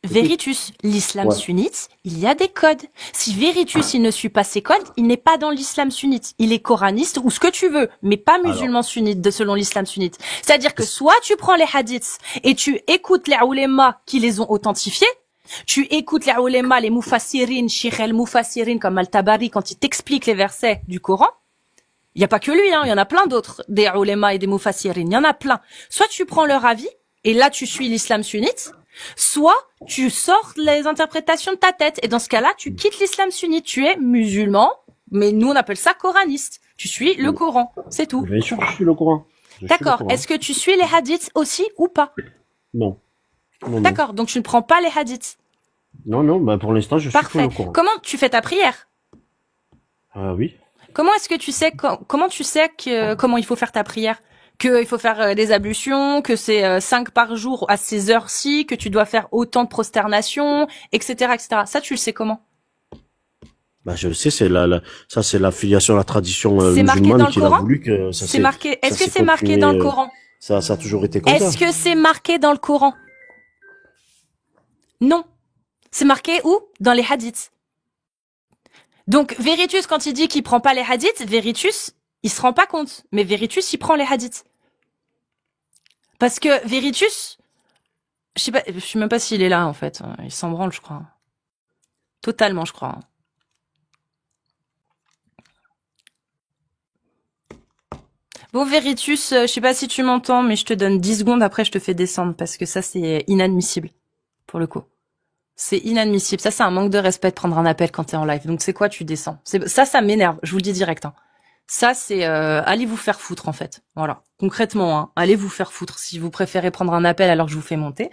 Veritus, l'islam sunnite, il y a des codes. Si Veritus, il ne suit pas ces codes, il n'est pas dans l'islam sunnite. Il est coraniste ou ce que tu veux, mais pas musulman sunnite selon l'islam sunnite. C'est-à-dire que soit tu prends les hadiths et tu écoutes les oulémas qui les ont authentifiés, tu écoutes les oulémas, les mufassirin, Sheikh al-Mufassirin comme Al-Tabari quand il t'explique les versets du Coran. Il y a pas que lui, il y en a plein d'autres, des oulémas et des mufassirin, il y en a plein. Soit tu prends leur avis et là tu suis l'islam sunnite, soit tu sors les interprétations de ta tête et dans ce cas-là, tu quittes l'islam sunnite. Tu es musulman, mais nous on appelle ça coraniste. Tu suis le Coran, c'est tout. Bien sûr, je suis le Coran. D'accord. Est-ce que tu suis les hadiths aussi ou pas? Non. D'accord. Donc tu ne prends pas les hadiths. Non. Bah pour l'instant, je suis que le Coran. Comment tu fais ta prière? Oui. Comment est-ce que tu sais comment il faut faire ta prière? qu'il faut faire des ablutions, que c'est 5 par jour à ces heures-ci, que tu dois faire autant de prosternations, etc., etc. Ça, tu le sais comment? Bah, je le sais, ça, c'est la filiation, la tradition C'est marqué dans musulmane le qui a Coran? voulu que ça C'est marqué. Est-ce que s'est c'est marqué continué, dans le Coran? ça a toujours été comme ça. Est-ce que c'est marqué dans le Coran? Non. C'est marqué où? Dans les hadiths. Donc, Veritus, quand il dit qu'il prend pas les hadiths, Veritus, il se rend pas compte. Mais Veritus, il prend les hadiths. Parce que Veritus, je sais même pas s'il est là, en fait. Il s'en branle, je crois. Totalement, je crois. Bon, Veritus, je sais pas si tu m'entends, mais je te donne 10 secondes, après je te fais descendre, parce que ça, c'est inadmissible, pour le coup. C'est inadmissible. Ça, c'est un manque de respect de prendre un appel quand t'es en live. Donc, c'est quoi, tu descends. Ça m'énerve. Je vous le dis direct, hein. Ça, c'est, allez vous faire foutre, en fait. Voilà. Concrètement, hein. Allez vous faire foutre. Si vous préférez prendre un appel alors que je vous fais monter.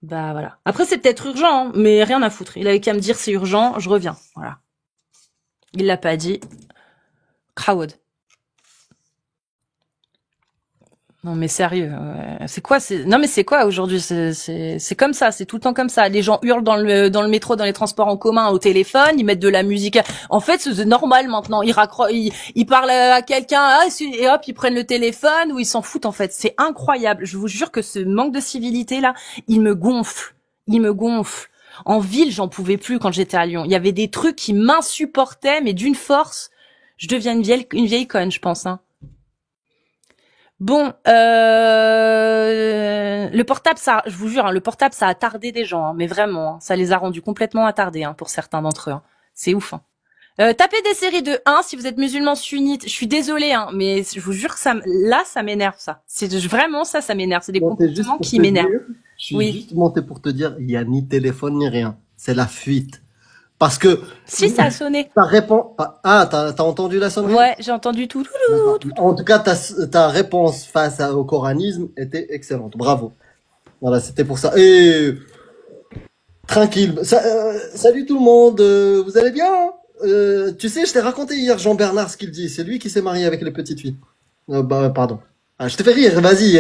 Bah, voilà. Après, c'est peut-être urgent, hein, mais rien à foutre. Il avait qu'à me dire c'est urgent, je reviens. Voilà. Il l'a pas dit. Crowd. Non mais sérieux, c'est quoi non mais c'est quoi aujourd'hui, c'est comme ça, c'est tout le temps comme ça. Les gens hurlent dans le métro, dans les transports en commun, au téléphone, ils mettent de la musique. En fait, c'est normal maintenant. Ils parlent à quelqu'un et hop, ils prennent le téléphone ou ils s'en foutent en fait. C'est incroyable. Je vous jure que ce manque de civilité là, il me gonfle. Il me gonfle. En ville, j'en pouvais plus quand j'étais à Lyon. Il y avait des trucs qui m'insupportaient mais d'une force. Je deviens une vieille conne, je pense, hein. Bon, le portable, ça, je vous jure, hein, le portable, ça a tardé des gens, hein, mais vraiment, hein, ça les a rendus complètement attardés, hein, pour certains d'entre eux. Hein. C'est ouf. Hein. Tapez des séries de 1 si vous êtes musulman sunnite. Je suis désolée, hein, mais je vous jure que ça m'énerve, ça. C'est vraiment ça m'énerve. C'est des comportements qui m'énervent. Je suis juste monté pour te dire, il y a ni téléphone ni rien. C'est la fuite. Parce que si ça a sonné. Ta réponse. Ah, t'as entendu la sonnerie? Ouais, j'ai entendu tout. En tout cas, ta réponse face au coranisme était excellente. Bravo. Voilà, c'était pour ça. Et tranquille. Salut tout le monde. Vous allez bien? Tu sais, je t'ai raconté hier Jean-Bernard ce qu'il dit. C'est lui qui s'est marié avec les petites filles. Pardon. Ah, je te fais rire. Vas-y.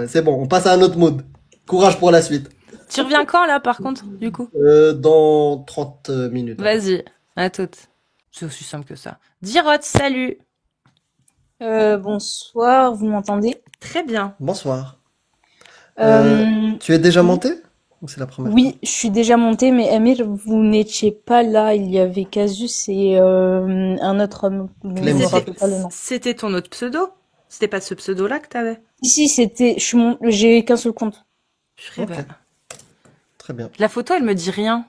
C'est bon. On passe à un autre mode. Courage pour la suite. Tu reviens quand, là, par contre, du coup? Dans 30 minutes. Vas-y, à toutes. C'est aussi simple que ça. Dirot, salut. Bonsoir, vous m'entendez? Très bien. Bonsoir. Tu es déjà monté? Ou c'est la première Oui, je suis déjà montée, mais Amir, vous n'étiez pas là. Il y avait Casus et un autre homme. C'était ton autre pseudo? C'était pas ce pseudo-là que t'avais? Si, c'était... J'ai qu'un seul compte. Okay. Très bien. La photo, elle me dit rien.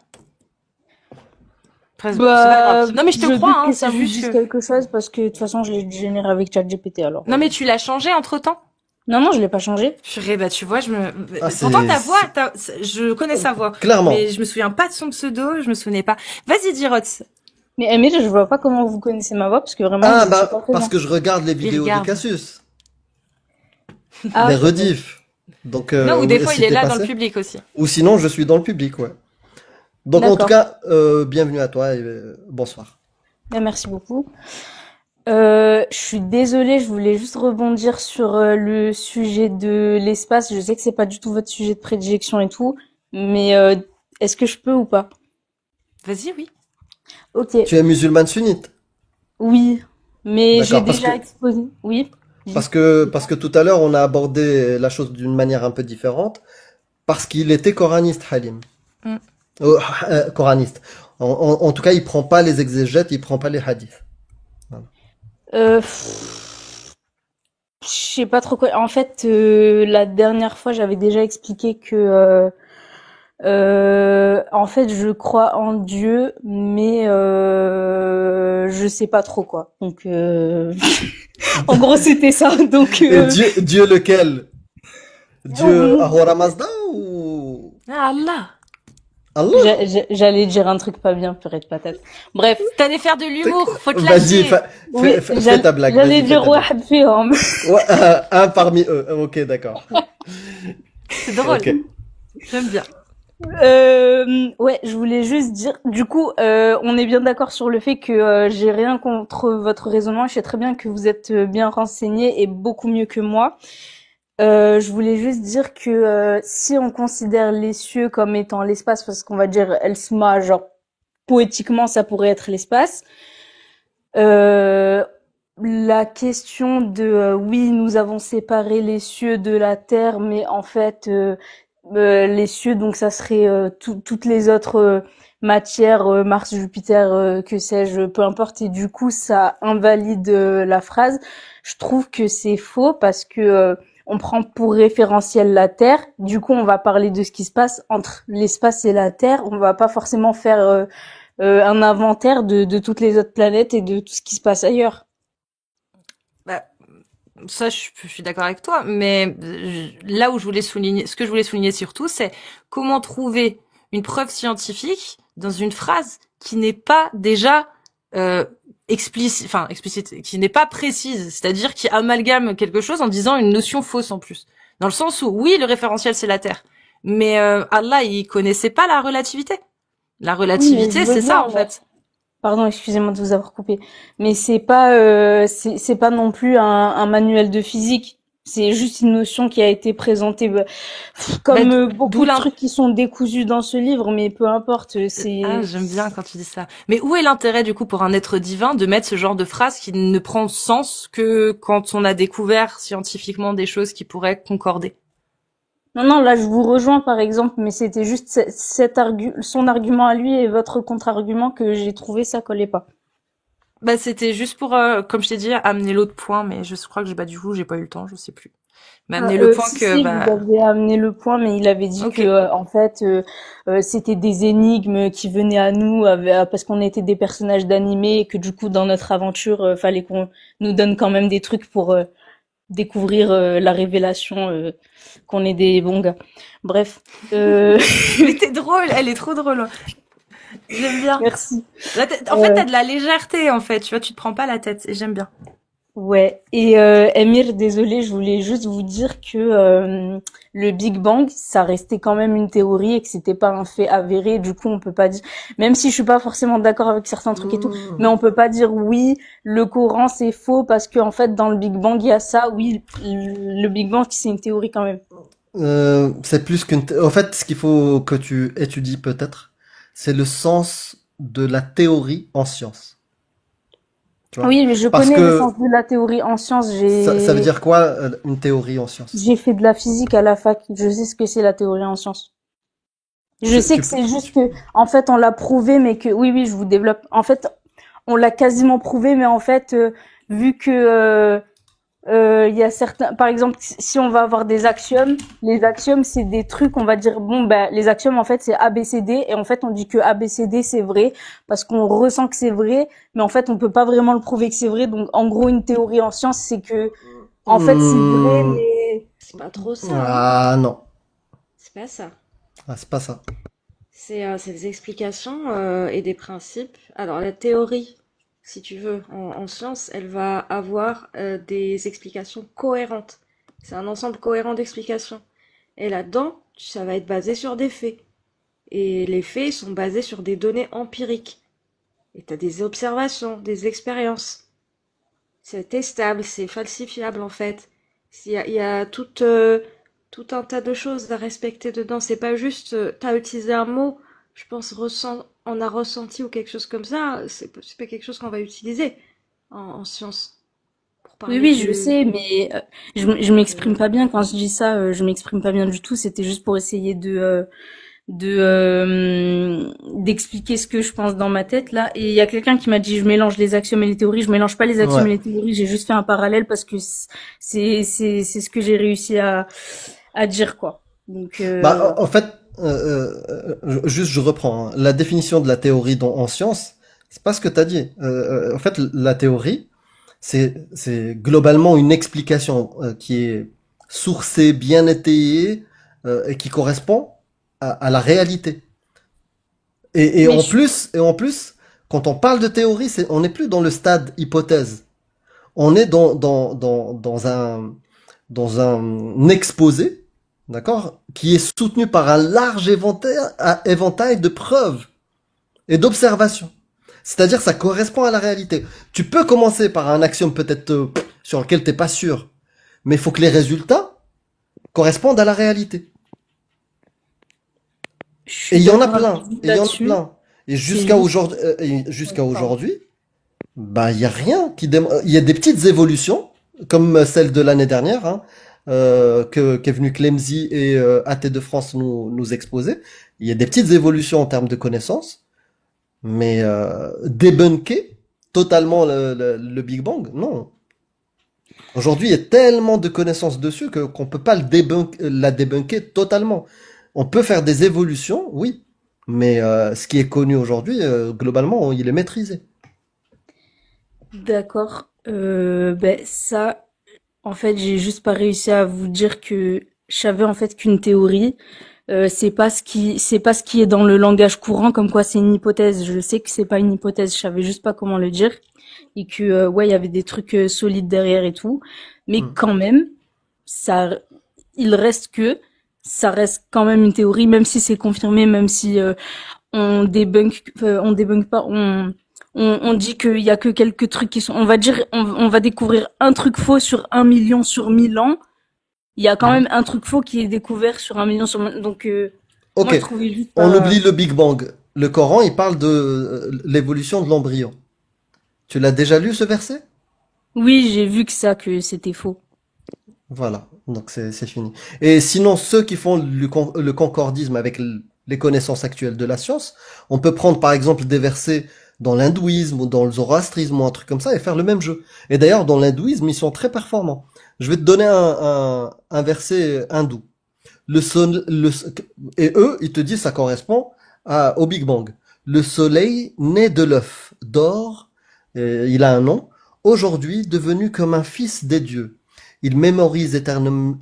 Non, mais je te crois, hein. Ça vous dise quelque chose parce que de toute façon, je l'ai généré avec ChatGPT alors. Non, mais tu l'as changé entre-temps? Non, je l'ai pas changé. Purée, bah, tu vois, pourtant, ta voix, je connais sa voix. Clairement. Mais je me souviens pas de son pseudo, je me souvenais pas. Vas-y, Dirot. Mais Amir, je vois pas comment vous connaissez ma voix parce que vraiment. Ah, parce que je regarde les vidéos de Cassius. Les rediffs. Donc, non, ou des fois il est là dans le public aussi. Ou sinon je suis dans le public, ouais. Donc en tout cas, bienvenue à toi et bonsoir. Merci beaucoup. Je suis désolée, je voulais juste rebondir sur le sujet de l'espace. Je sais que c'est pas du tout votre sujet de prédilection et tout, mais est-ce que je peux ou pas? Vas-y, oui. Ok. Tu es musulmane sunnite? Oui, mais j'ai déjà exposé. Oui. Parce que tout à l'heure, on a abordé la chose d'une manière un peu différente, parce qu'il était coraniste, Halim. Coraniste. En tout cas, il prend pas les exégètes, il prend pas les hadiths. Voilà. Je sais pas trop quoi. En fait, la dernière fois, j'avais déjà expliqué que, en fait, je crois en Dieu, mais je sais pas trop quoi. Donc, en gros, c'était ça. Donc, Dieu lequel? Dieu Ahura Mazda ou Allah? Allah? J'allais dire un truc pas bien, purée de patate. Bref. T'allais faire de l'humour, faut te lâcher. Vas-y, fais ta blague. J'allais dire Wahad Fiham. Un parmi eux. Ok, d'accord. C'est drôle. Okay. J'aime bien. Ouais, je voulais juste dire, du coup, on est bien d'accord sur le fait que j'ai rien contre votre raisonnement. Je sais très bien que vous êtes bien renseigné et beaucoup mieux que moi. Je voulais juste dire que si on considère les cieux comme étant l'espace, parce qu'on va dire Elsma, genre poétiquement, ça pourrait être l'espace. La question de oui, nous avons séparé les cieux de la terre, mais en fait, les cieux, donc ça serait toutes les autres matières, Mars, Jupiter, que sais-je, peu importe. Et du coup, ça invalide la phrase. Je trouve que c'est faux parce que on prend pour référentiel la Terre. Du coup, on va parler de ce qui se passe entre l'espace et la Terre. On va pas forcément faire un inventaire de toutes les autres planètes et de tout ce qui se passe ailleurs. Bah, ça, je suis d'accord avec toi, mais là où je voulais souligner, ce que je voulais souligner surtout, c'est comment trouver une preuve scientifique dans une phrase qui n'est pas déjà explicite, qui n'est pas précise, c'est-à-dire qui amalgame quelque chose en disant une notion fausse en plus. Dans le sens où, oui, le référentiel c'est la Terre, mais Allah, il connaissait pas la relativité. La relativité, oui, c'est ça en fait. Pardon, excusez-moi de vous avoir coupé, mais c'est pas non plus un manuel de physique. C'est juste une notion qui a été présentée comme beaucoup de trucs qui sont décousus dans ce livre, mais peu importe. J'aime bien quand tu dis ça. Mais où est l'intérêt du coup pour un être divin de mettre ce genre de phrase qui ne prend sens que quand on a découvert scientifiquement des choses qui pourraient concorder? Non, là je vous rejoins par exemple, mais c'était juste son argument à lui et votre contre-argument que j'ai trouvé ça collait pas. Bah c'était juste pour, comme je t'ai dit, amener l'autre point, mais je crois que j'ai pas eu le temps, je sais plus. Mais amener le point que vous avez amené le point, mais il avait dit que en fait c'était des énigmes qui venaient à nous parce qu'on était des personnages d'animé et que du coup dans notre aventure fallait qu'on nous donne quand même des trucs pour découvrir la révélation qu'on est des bons gars. Bref. Mais t'es drôle, elle est trop drôle. J'aime bien. Merci. Là, en fait, t'as de la légèreté, en fait. Tu vois, tu te prends pas la tête. Et j'aime bien. Ouais. Et Emir, désolé, je voulais juste vous dire que le Big Bang, ça restait quand même une théorie et que c'était pas un fait avéré. Du coup, on peut pas dire, même si je suis pas forcément d'accord avec certains trucs et tout, mais on peut pas dire oui, le Coran c'est faux parce que en fait dans le Big Bang il y a ça. Oui, le Big Bang c'est une théorie quand même. C'est plus en fait, ce qu'il faut que tu étudies peut-être, c'est le sens de la théorie en sciences. Oui, mais je connais le sens de la théorie en sciences. Ça veut dire quoi, une théorie en sciences? J'ai fait de la physique à la fac. Je sais ce que c'est la théorie en sciences. Je sais que c'est juste que, en fait, on l'a prouvé, mais que, oui, je vous développe. En fait, on l'a quasiment prouvé, mais en fait, vu que il y a certains, par exemple, si on va avoir des axiomes, les axiomes c'est des trucs, on va dire bon les axiomes en fait c'est A B C D et en fait on dit que A B C D c'est vrai parce qu'on ressent que c'est vrai, mais en fait on peut pas vraiment le prouver que c'est vrai. Donc en gros une théorie en science c'est que en fait c'est vrai mais c'est pas trop ça. Ah non. C'est pas ça. Ah c'est pas ça. C'est des explications et des principes. Alors la théorie, si tu veux, en science, elle va avoir des explications cohérentes. C'est un ensemble cohérent d'explications. Et là-dedans, ça va être basé sur des faits. Et les faits ils sont basés sur des données empiriques. Et tu as des observations, des expériences. C'est testable, c'est falsifiable en fait. Il y a tout un tas de choses à respecter dedans. C'est pas juste, t'as utilisé un mot, je pense, on a ressenti ou quelque chose comme ça, c'est pas quelque chose qu'on va utiliser en science. Oui, je sais, mais je m'exprime pas bien quand je dis ça. Je m'exprime pas bien du tout. C'était juste pour essayer d'expliquer ce que je pense dans ma tête là. Et il y a quelqu'un qui m'a dit je mélange les axiomes et les théories. Je mélange pas les axiomes et les théories. J'ai juste fait un parallèle parce que c'est ce que j'ai réussi à dire quoi. Donc en fait. Juste, je reprends hein. La définition de la théorie en science, c'est pas ce que t'as dit. En fait, la théorie, c'est globalement une explication qui est sourcée, bien étayée et qui correspond à la réalité. Et en plus, quand on parle de théorie, on n'est plus dans le stade hypothèse. On est dans un exposé, d'accord, qui est soutenu par un large éventail de preuves et d'observations. C'est-à-dire, ça correspond à la réalité. Tu peux commencer par un axiome peut-être sur lequel t'es pas sûr, mais il faut que les résultats correspondent à la réalité. Et il y en a plein. Et il y en a plein. Et jusqu'à aujourd'hui, bah, il y a rien qui il y a des petites évolutions, comme celle de l'année dernière, hein, qu'est venu Clemzy et AT de France nous exposer. Il y a des petites évolutions en termes de connaissances, mais débunker totalement le Big Bang, non. Aujourd'hui, il y a tellement de connaissances dessus qu'on peut pas la débunker totalement. On peut faire des évolutions, oui, mais ce qui est connu aujourd'hui, globalement, il est maîtrisé. D'accord. Ben ça, en fait, j'ai juste pas réussi à vous dire que je savais en fait qu'une théorie, c'est pas ce qui est dans le langage courant, comme quoi c'est une hypothèse. Je sais que c'est pas une hypothèse, je savais juste pas comment le dire et que ouais, il y avait des trucs solides derrière et tout, mais quand même, ça reste quand même une théorie, même si c'est confirmé, même si on débunk pas, on dit qu'il y a que quelques trucs qui sont, on va découvrir un truc faux sur 1 million sur 1000 ans. Il y a quand même un truc faux qui est découvert sur 1 million sur 1000 ans. Donc, ok, moi, je trouvais juste on oublie le Big Bang. Le Coran, il parle de l'évolution de l'embryon. Tu l'as déjà lu ce verset? Oui, j'ai vu que c'était faux. Voilà, donc c'est fini. Et sinon, ceux qui font le concordisme avec les connaissances actuelles de la science, on peut prendre par exemple des versets dans l'hindouisme ou dans le zoroastrisme ou un truc comme ça et faire le même jeu. Et d'ailleurs, dans l'hindouisme, ils sont très performants. Je vais te donner un verset hindou. Et eux, ils te disent ça correspond au Big Bang. Le soleil naît de l'œuf d'or, il a un nom, aujourd'hui devenu comme un fils des dieux. Il mémorise éternellement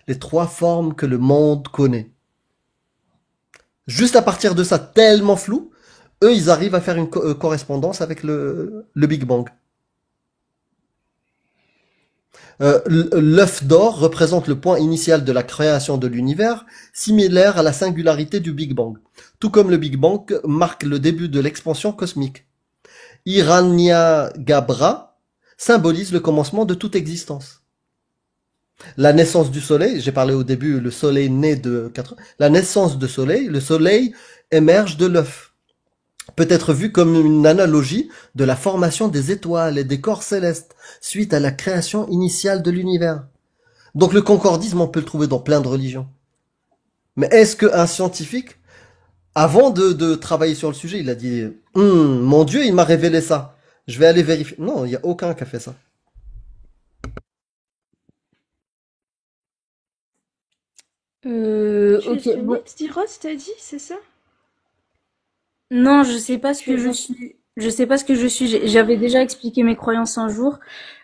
les 3 formes que le monde connaît. Juste à partir de ça, tellement flou, eux, ils arrivent à faire une correspondance avec le Big Bang. L'œuf d'or représente le point initial de la création de l'univers, similaire à la singularité du Big Bang. Tout comme le Big Bang marque le début de l'expansion cosmique. Hiranyagarbha symbolise le commencement de toute existence. La naissance du soleil, j'ai parlé au début, le soleil naît de 4 la naissance du soleil, le soleil émerge de l'œuf. Peut être vu comme une analogie de la formation des étoiles et des corps célestes suite à la création initiale de l'univers. Donc le concordisme, on peut le trouver dans plein de religions. Mais est-ce qu'un scientifique, avant de travailler sur le sujet, il a dit « Mon Dieu, il m'a révélé ça. Je vais aller vérifier. » Non, il n'y a aucun qui a fait ça. Ok. Bon. Ross, t'as dit, c'est ça? Non, je sais pas ce que je suis. Je sais pas ce que je suis. J'avais déjà expliqué mes croyances un jour.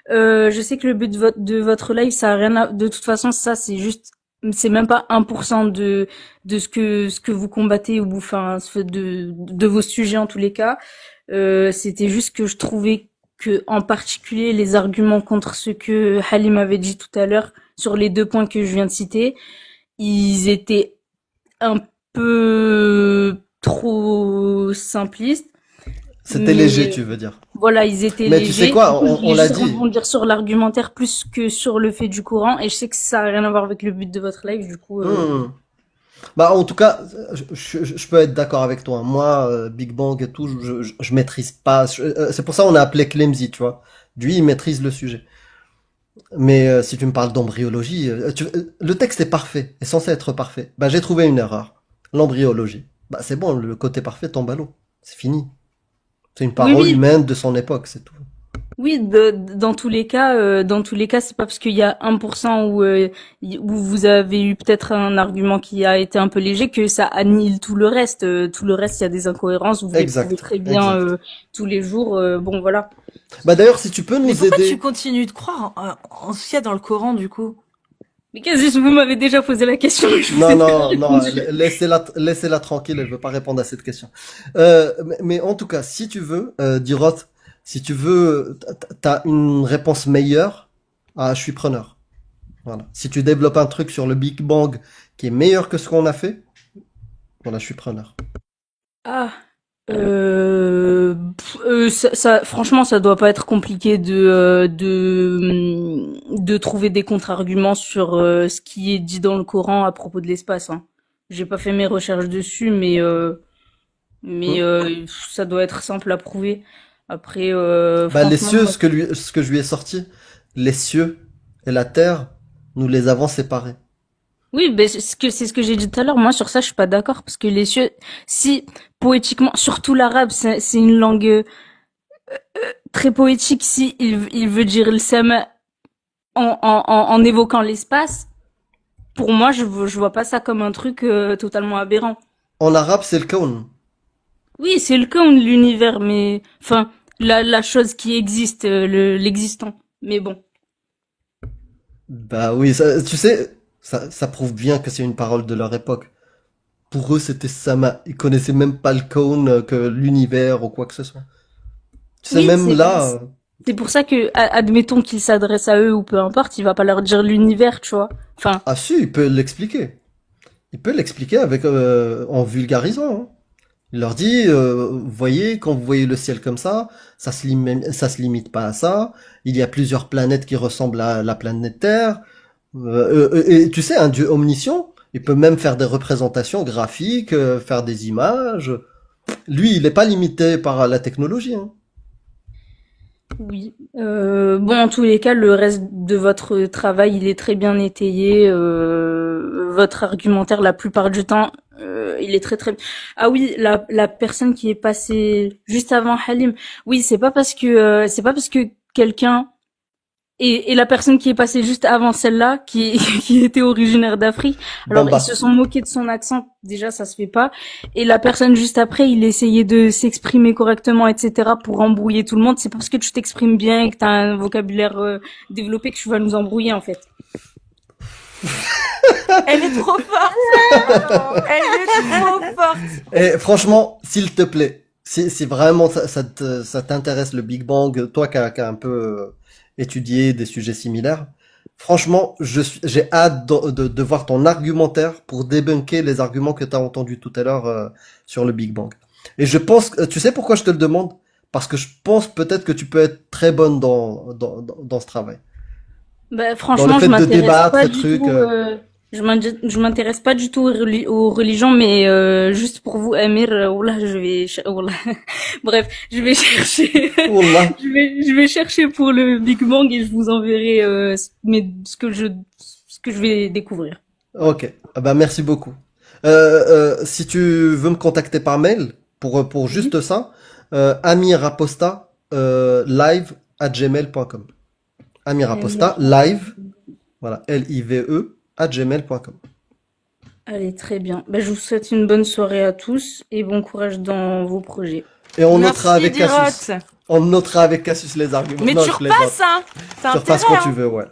Je sais que le but de votre live, ça a rien à, de toute façon, ça, c'est même pas 1% de ce que vous combattez ou, enfin, de vos sujets en tous les cas. C'était juste que je trouvais que, en particulier, les arguments contre ce que Halim avait dit tout à l'heure sur les 2 points que je viens de citer, ils étaient un peu trop simplistes. C'était léger, tu veux dire. Voilà, ils étaient mais légers. Tu sais quoi, on l'a dit. Rebondir sur l'argumentaire plus que sur le fait du Coran, et je sais que ça n'a rien à voir avec le but de votre live, du coup. Bah, en tout cas, je peux être d'accord avec toi. Moi, Big Bang et tout, je maîtrise pas. C'est pour ça qu'on a appelé Clemzy, tu vois. Lui, il maîtrise le sujet. Mais si tu me parles d'embryologie, le texte est parfait, est censé être parfait. Bah, j'ai trouvé une erreur. L'embryologie. Bah, c'est bon, le côté parfait tombe à l'eau. C'est fini. C'est une parole humaine de son époque, c'est tout. Oui, dans tous les cas, c'est pas parce qu'il y a 1% où vous avez eu peut-être un argument qui a été un peu léger que ça annihile tout le reste. Tout le reste, il y a des incohérences, vous les trouvez très bien tous les jours. Bon, voilà. Bah d'ailleurs, si tu peux nous aider. Mais pourquoi tu continues de croire en ce qu'il y a dans le Coran, du coup? Mais qu'est-ce que vous m'avez déjà posé la question? Non, laissez-la tranquille, elle veut pas répondre à cette question. Mais en tout cas, si tu veux, Diroth, si tu veux, t'as une réponse meilleure, je suis preneur. Voilà. Si tu développes un truc sur le Big Bang qui est meilleur que ce qu'on a fait, voilà, je suis preneur. Ah, franchement, ça doit pas être compliqué de trouver des contre-arguments sur ce qui est dit dans le Coran à propos de l'espace, hein. J'ai pas fait mes recherches dessus, mais ça doit être simple à prouver. Après, Bah, les franchement, cieux, ce que je lui ai sorti, les cieux et la terre, nous les avons séparés. oui, ben c'est ce que j'ai dit tout à l'heure. Moi, sur ça, je suis pas d'accord parce que les cieux, si poétiquement, surtout l'arabe, c'est une langue très poétique. Si il veut dire le sama en évoquant l'espace, pour moi, je vois pas ça comme un truc totalement aberrant. En arabe, c'est le kawn. Oui, c'est le cas de l'univers, mais enfin la chose qui existe, l'existant. Mais bon. Bah oui, tu sais, ça prouve bien que c'est une parole de leur époque. Pour eux, c'était Sama. Ils connaissaient même pas le kawn, que l'univers ou quoi que ce soit. Tu sais, Oui, même là, c'est pour ça que admettons qu'il s'adresse à eux ou peu importe, il va pas leur dire l'univers, tu vois. Enfin, ah si, il peut l'expliquer. Il peut l'expliquer avec en vulgarisant, hein. Il leur dit, voyez, quand vous voyez le ciel comme ça se limite pas à ça. Il y a plusieurs planètes qui ressemblent à la planète Terre. Et tu sais, un dieu omniscient, il peut même faire des représentations graphiques, faire des images. Lui, il n'est pas limité par la technologie, hein. oui. Bon, en tous les cas, le reste de votre travail, il est très bien étayé. Votre argumentaire, la plupart du temps, il est très très. Ah oui, la personne qui est passée juste avant Halim. Oui, c'est pas parce que quelqu'un et la personne qui est passée juste avant celle-là, qui était originaire d'Afrique. Alors Bamba. ils se sont moqués de son accent. Déjà, ça se fait pas. Et la personne juste après, il essayait de s'exprimer correctement, etc. pour embrouiller tout le monde. C'est pas parce que tu t'exprimes bien et que t'as un vocabulaire développé que tu vas nous embrouiller en fait. Elle est trop forte. Elle est trop forte. Et franchement, s'il te plaît, si vraiment ça t'intéresse le Big Bang, toi qui as un peu étudié des sujets similaires, franchement, j'ai hâte de voir ton argumentaire pour débunker les arguments que tu as entendus tout à l'heure sur le Big Bang. Et je pense, tu sais pourquoi je te le demande? Parce que je pense peut-être que tu peux être très bonne dans ce travail. Bah, Dans le franchement, fait je de m'intéresse débattre, pas et du trucs. tout. Je m'intéresse pas du tout aux religions, mais juste pour vous, Amir, oula, oula. Bref, je vais chercher, Wallah. je vais chercher pour le Big Bang et je vous enverrai ce que je vais découvrir. Ok, ah bah merci beaucoup. Si tu veux me contacter par mail pour juste ça, amiraposta live@gmail.com. Amiraposta live, voilà, live @gmail.com. Allez, très bien. Ben, je vous souhaite une bonne soirée à tous et bon courage dans vos projets. Et on Merci, notera avec Dirot. Cassius. On notera avec Cassius les arguments. Mais Non, tu je plaisante. repasses, hein. T'as Tu repasses intérêt, quand tu hein. veux, ouais.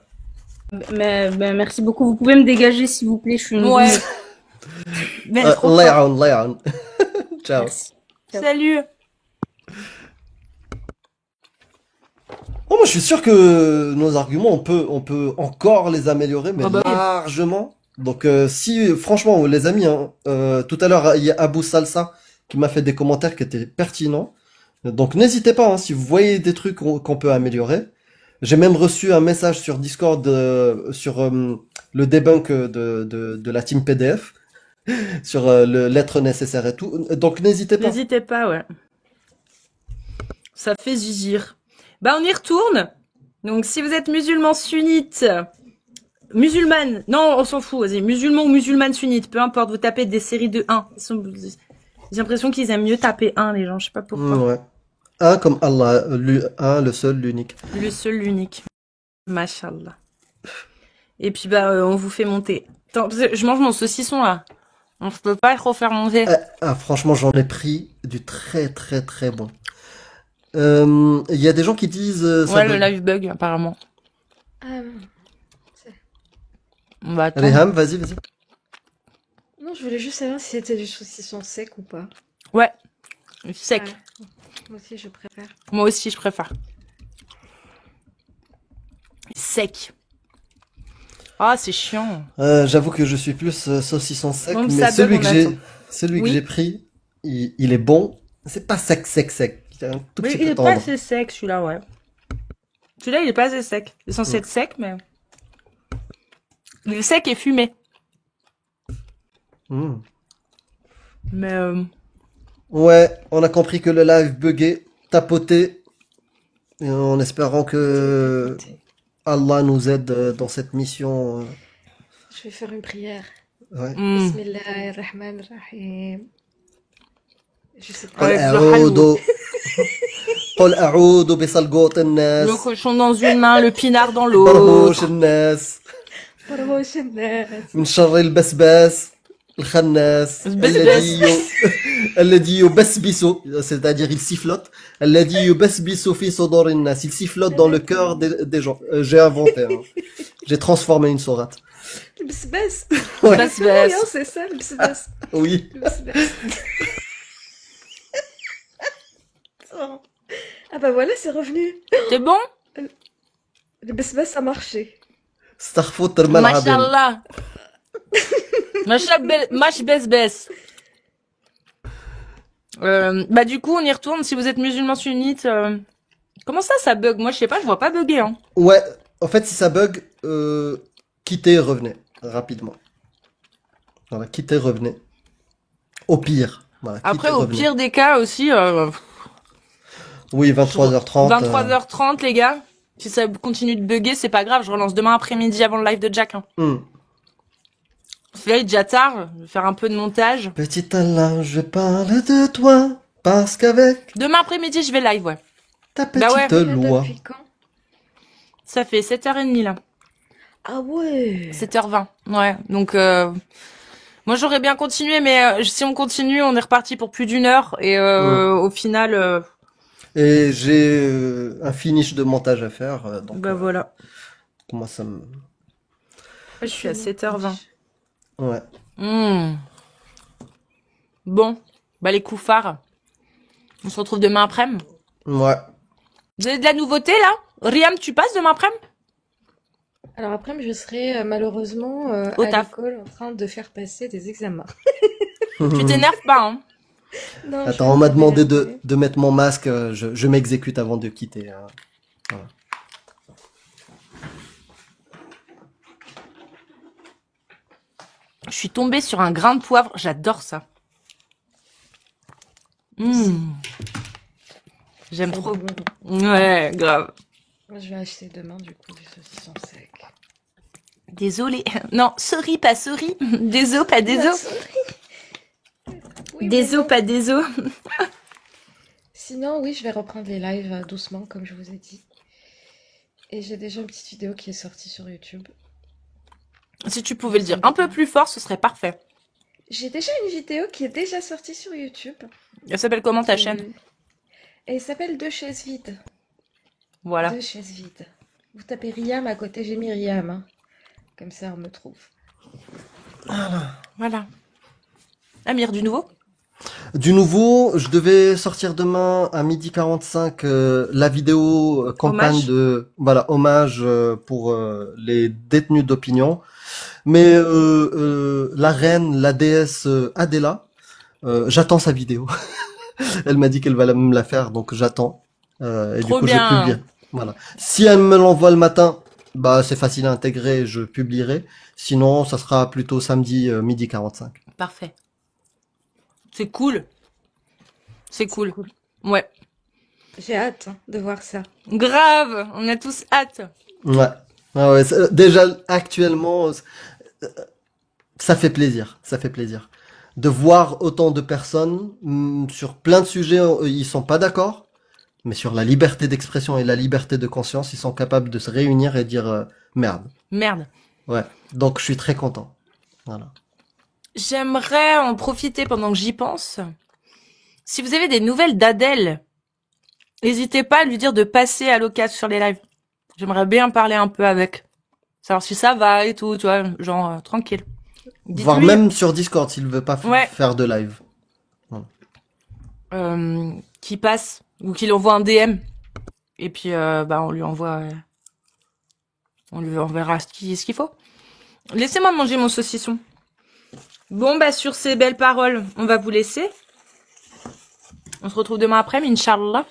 Mais merci beaucoup. Vous pouvez me dégager s'il vous plaît. Je suis une Ouais. douce. Mais elle est trop forte. Lay on. Ciao. Merci. Salut. Oh, moi, je suis sûr que nos arguments, on peut encore les améliorer, mais Ah bah oui. largement. Donc, si, franchement, les amis, hein, tout à l'heure, il y a Abou Salsa qui m'a fait des commentaires qui étaient pertinents. Donc, n'hésitez pas, hein, si vous voyez des trucs qu'on peut améliorer. J'ai même reçu un message sur Discord sur le debunk de la team PDF, sur le lettre nécessaire et tout. Donc, n'hésitez pas. N'hésitez pas, ouais. Ça fait zizir. Bah, on y retourne. Donc, si vous êtes musulman sunnite, musulmane, non, on s'en fout, vas-y, musulman ou musulmane sunnite, peu importe, vous tapez des séries de 1. J'ai l'impression qu'ils aiment mieux taper 1, les gens, je sais pas pourquoi. Ouais. Un comme Allah, le seul, l'unique. Le seul, l'unique. Mashallah. Et puis, bah, on vous fait monter. Attends, parce que je mange mon saucisson, là. On ne peut pas trop faire monter. Franchement, j'en ai pris du très très très bon. Il y a des gens qui disent... ça Ouais, le bug. live bug, apparemment. On va attendre. Allez, Ham, vas-y. Non, je voulais juste savoir si c'était du saucisson sec ou pas. Ouais. Sec. Ouais. Moi aussi, je préfère. Moi aussi, je préfère. Sec. Ah, c'est chiant. J'avoue que je suis plus saucisson sec, Donc, mais ça celui bug, que on j'ai, attend. celui que Oui. j'ai pris, il est bon. C'est pas sec, sec, sec. Il est un tout Mais petit il peu est pas tendre. assez sec, celui-là, ouais. Celui-là, il est pas assez sec. Il est censé être sec, mais... Il est sec et fumé. Mm. Mais Ouais, on a compris que le live buguait, tapoté, et en espérant que Allah nous aide dans cette mission. Je vais faire une prière. Ouais. Bismillahirrahmanirrahim. Je sais pas. قل avec le أعوذ halou. قل أعوذ بصلقوت الناس Le cochon dans une main, le pinard dans l'autre. برهوش الناس Barboche الناس. من شر البسباس الخناس الذي يبسبس, c'est-à-dire il sifflote, الذي يبسبس في صدور الناس, il sifflote dans le cœur des gens. J'ai inventé, hein. J'ai transformé une sourate. Le bsbas. Ouais. Bas, Oui, bas. hein, c'est ça, le bsbas. Oui. Le bsbas. Ah bah voilà, c'est revenu. C'est bon? Le bsbas a marché. استخفوا ترمى العبين. Machallah. Mach bes bes. Bah du coup, on y retourne. Si vous êtes musulman sunnite, comment ça bug? Moi, je sais pas, je vois pas bugger. Hein. Ouais, en fait, si ça bug, quittez et revenez rapidement. Voilà, quittez, revenez. Au pire. Voilà, quittez, Après, au revenez. pire des cas aussi, Oui, 23h30. 23h30, les gars. Si ça continue de bugger, c'est pas grave. Je relance demain après-midi avant le live de Jack. Hein. Là, il est déjà tard. Je vais faire un peu de montage. Petit Allah, je parle de toi, parce qu'avec Demain après-midi, je vais live, ouais. ta Bah ouais. petite loi. Depuis quand? Ça fait 7h30, là. Ah ouais. 7h20. Ouais. Donc, moi, j'aurais bien continué, mais si on continue, on est reparti pour plus d'1 heure. Et au final... Et j'ai un finish de montage à faire, donc bah voilà. moi ça me... Je suis à 7h20. Ouais. Bon. Bah les coups phares. On se retrouve demain après-midi. Ouais. Vous avez de la nouveauté, là? Riam, tu passes demain après-midi? Alors après, je serai malheureusement Au à taf. l'école en train de faire passer des examens. Tu t'énerves pas, hein? Non, je Attends, on vais m'a pas demandé m'énerver. de mettre mon masque, je m'exécute avant de quitter. Hein. Voilà. Je suis tombée sur un grain de poivre. J'adore ça. J'aime C'est trop. bon. Ouais, grave. Moi, je vais acheter demain du coup du saucisson sec. Désolé. Non, sorry, pas sorry. Désolé, pas désolé. Oui, Désolé, pas désolé. Sinon, oui, je vais reprendre les lives doucement, comme je vous ai dit. Et j'ai déjà une petite vidéo qui est sortie sur YouTube. Si tu pouvais le dire un peu plus fort, ce serait parfait. J'ai déjà une vidéo qui est déjà sortie sur YouTube. Elle s'appelle comment ta chaîne? Et elle s'appelle Deux chaises vides. Voilà. Deux chaises vides. Vous tapez Riam à côté, j'ai mis Riam. Hein. Comme ça, on me trouve. Voilà. Amir, du nouveau? Du nouveau, je devais sortir demain à 12h45 la vidéo campagne Hommage. de hommage pour les détenus d'opinion. Mais la reine, la déesse Adela, j'attends sa vidéo. Elle m'a dit qu'elle va me la faire, donc j'attends. Et Trop du coup, bien. je publie. Voilà. Si elle me l'envoie le matin, bah c'est facile à intégrer, je publierai. Sinon, ça sera plutôt samedi 12h45. Parfait. C'est cool. C'est cool. Ouais. J'ai hâte de voir ça. Grave. On a tous hâte. Ouais. Ah ouais, déjà actuellement, ça fait plaisir. Ça fait plaisir de voir autant de personnes sur plein de sujets. Ils sont pas d'accord, mais sur la liberté d'expression et la liberté de conscience, ils sont capables de se réunir et dire merde. Merde. Ouais. Donc je suis très content. Voilà. J'aimerais en profiter pendant que j'y pense. Si vous avez des nouvelles d'Adèle, n'hésitez pas à lui dire de passer à l'occasion sur les lives. J'aimerais bien parler un peu avec. Savoir si ça va et tout, tu vois, genre tranquille. Voire Dites-lui, même sur Discord s'il veut pas Ouais. faire de live. qu'il passe ou qu'il envoie un DM. Et puis on lui envoie on lui enverra ce qu'il faut. Laissez-moi manger mon saucisson. Bon, bah, sur ces belles paroles, on va vous laisser. On se retrouve demain après, Inch'Allah.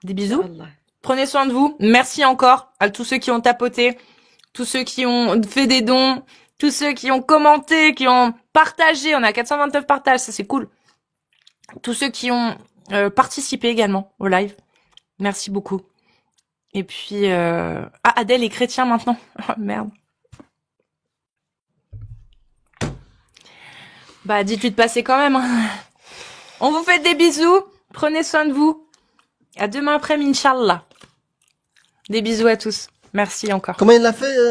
Des bisous. Inch'Allah. Prenez soin de vous. Merci encore à tous ceux qui ont tapoté, tous ceux qui ont fait des dons, tous ceux qui ont commenté, qui ont partagé. On a 429 partages, ça c'est cool. Tous ceux qui ont participé également au live. Merci beaucoup. Et puis... Ah, Adèle est chrétien maintenant. Oh, merde. Bah, dites-lui de passer quand même. On vous fait des bisous. Prenez soin de vous. À demain après, Inch'Allah. Des bisous à tous. Merci encore. Comment il l'a fait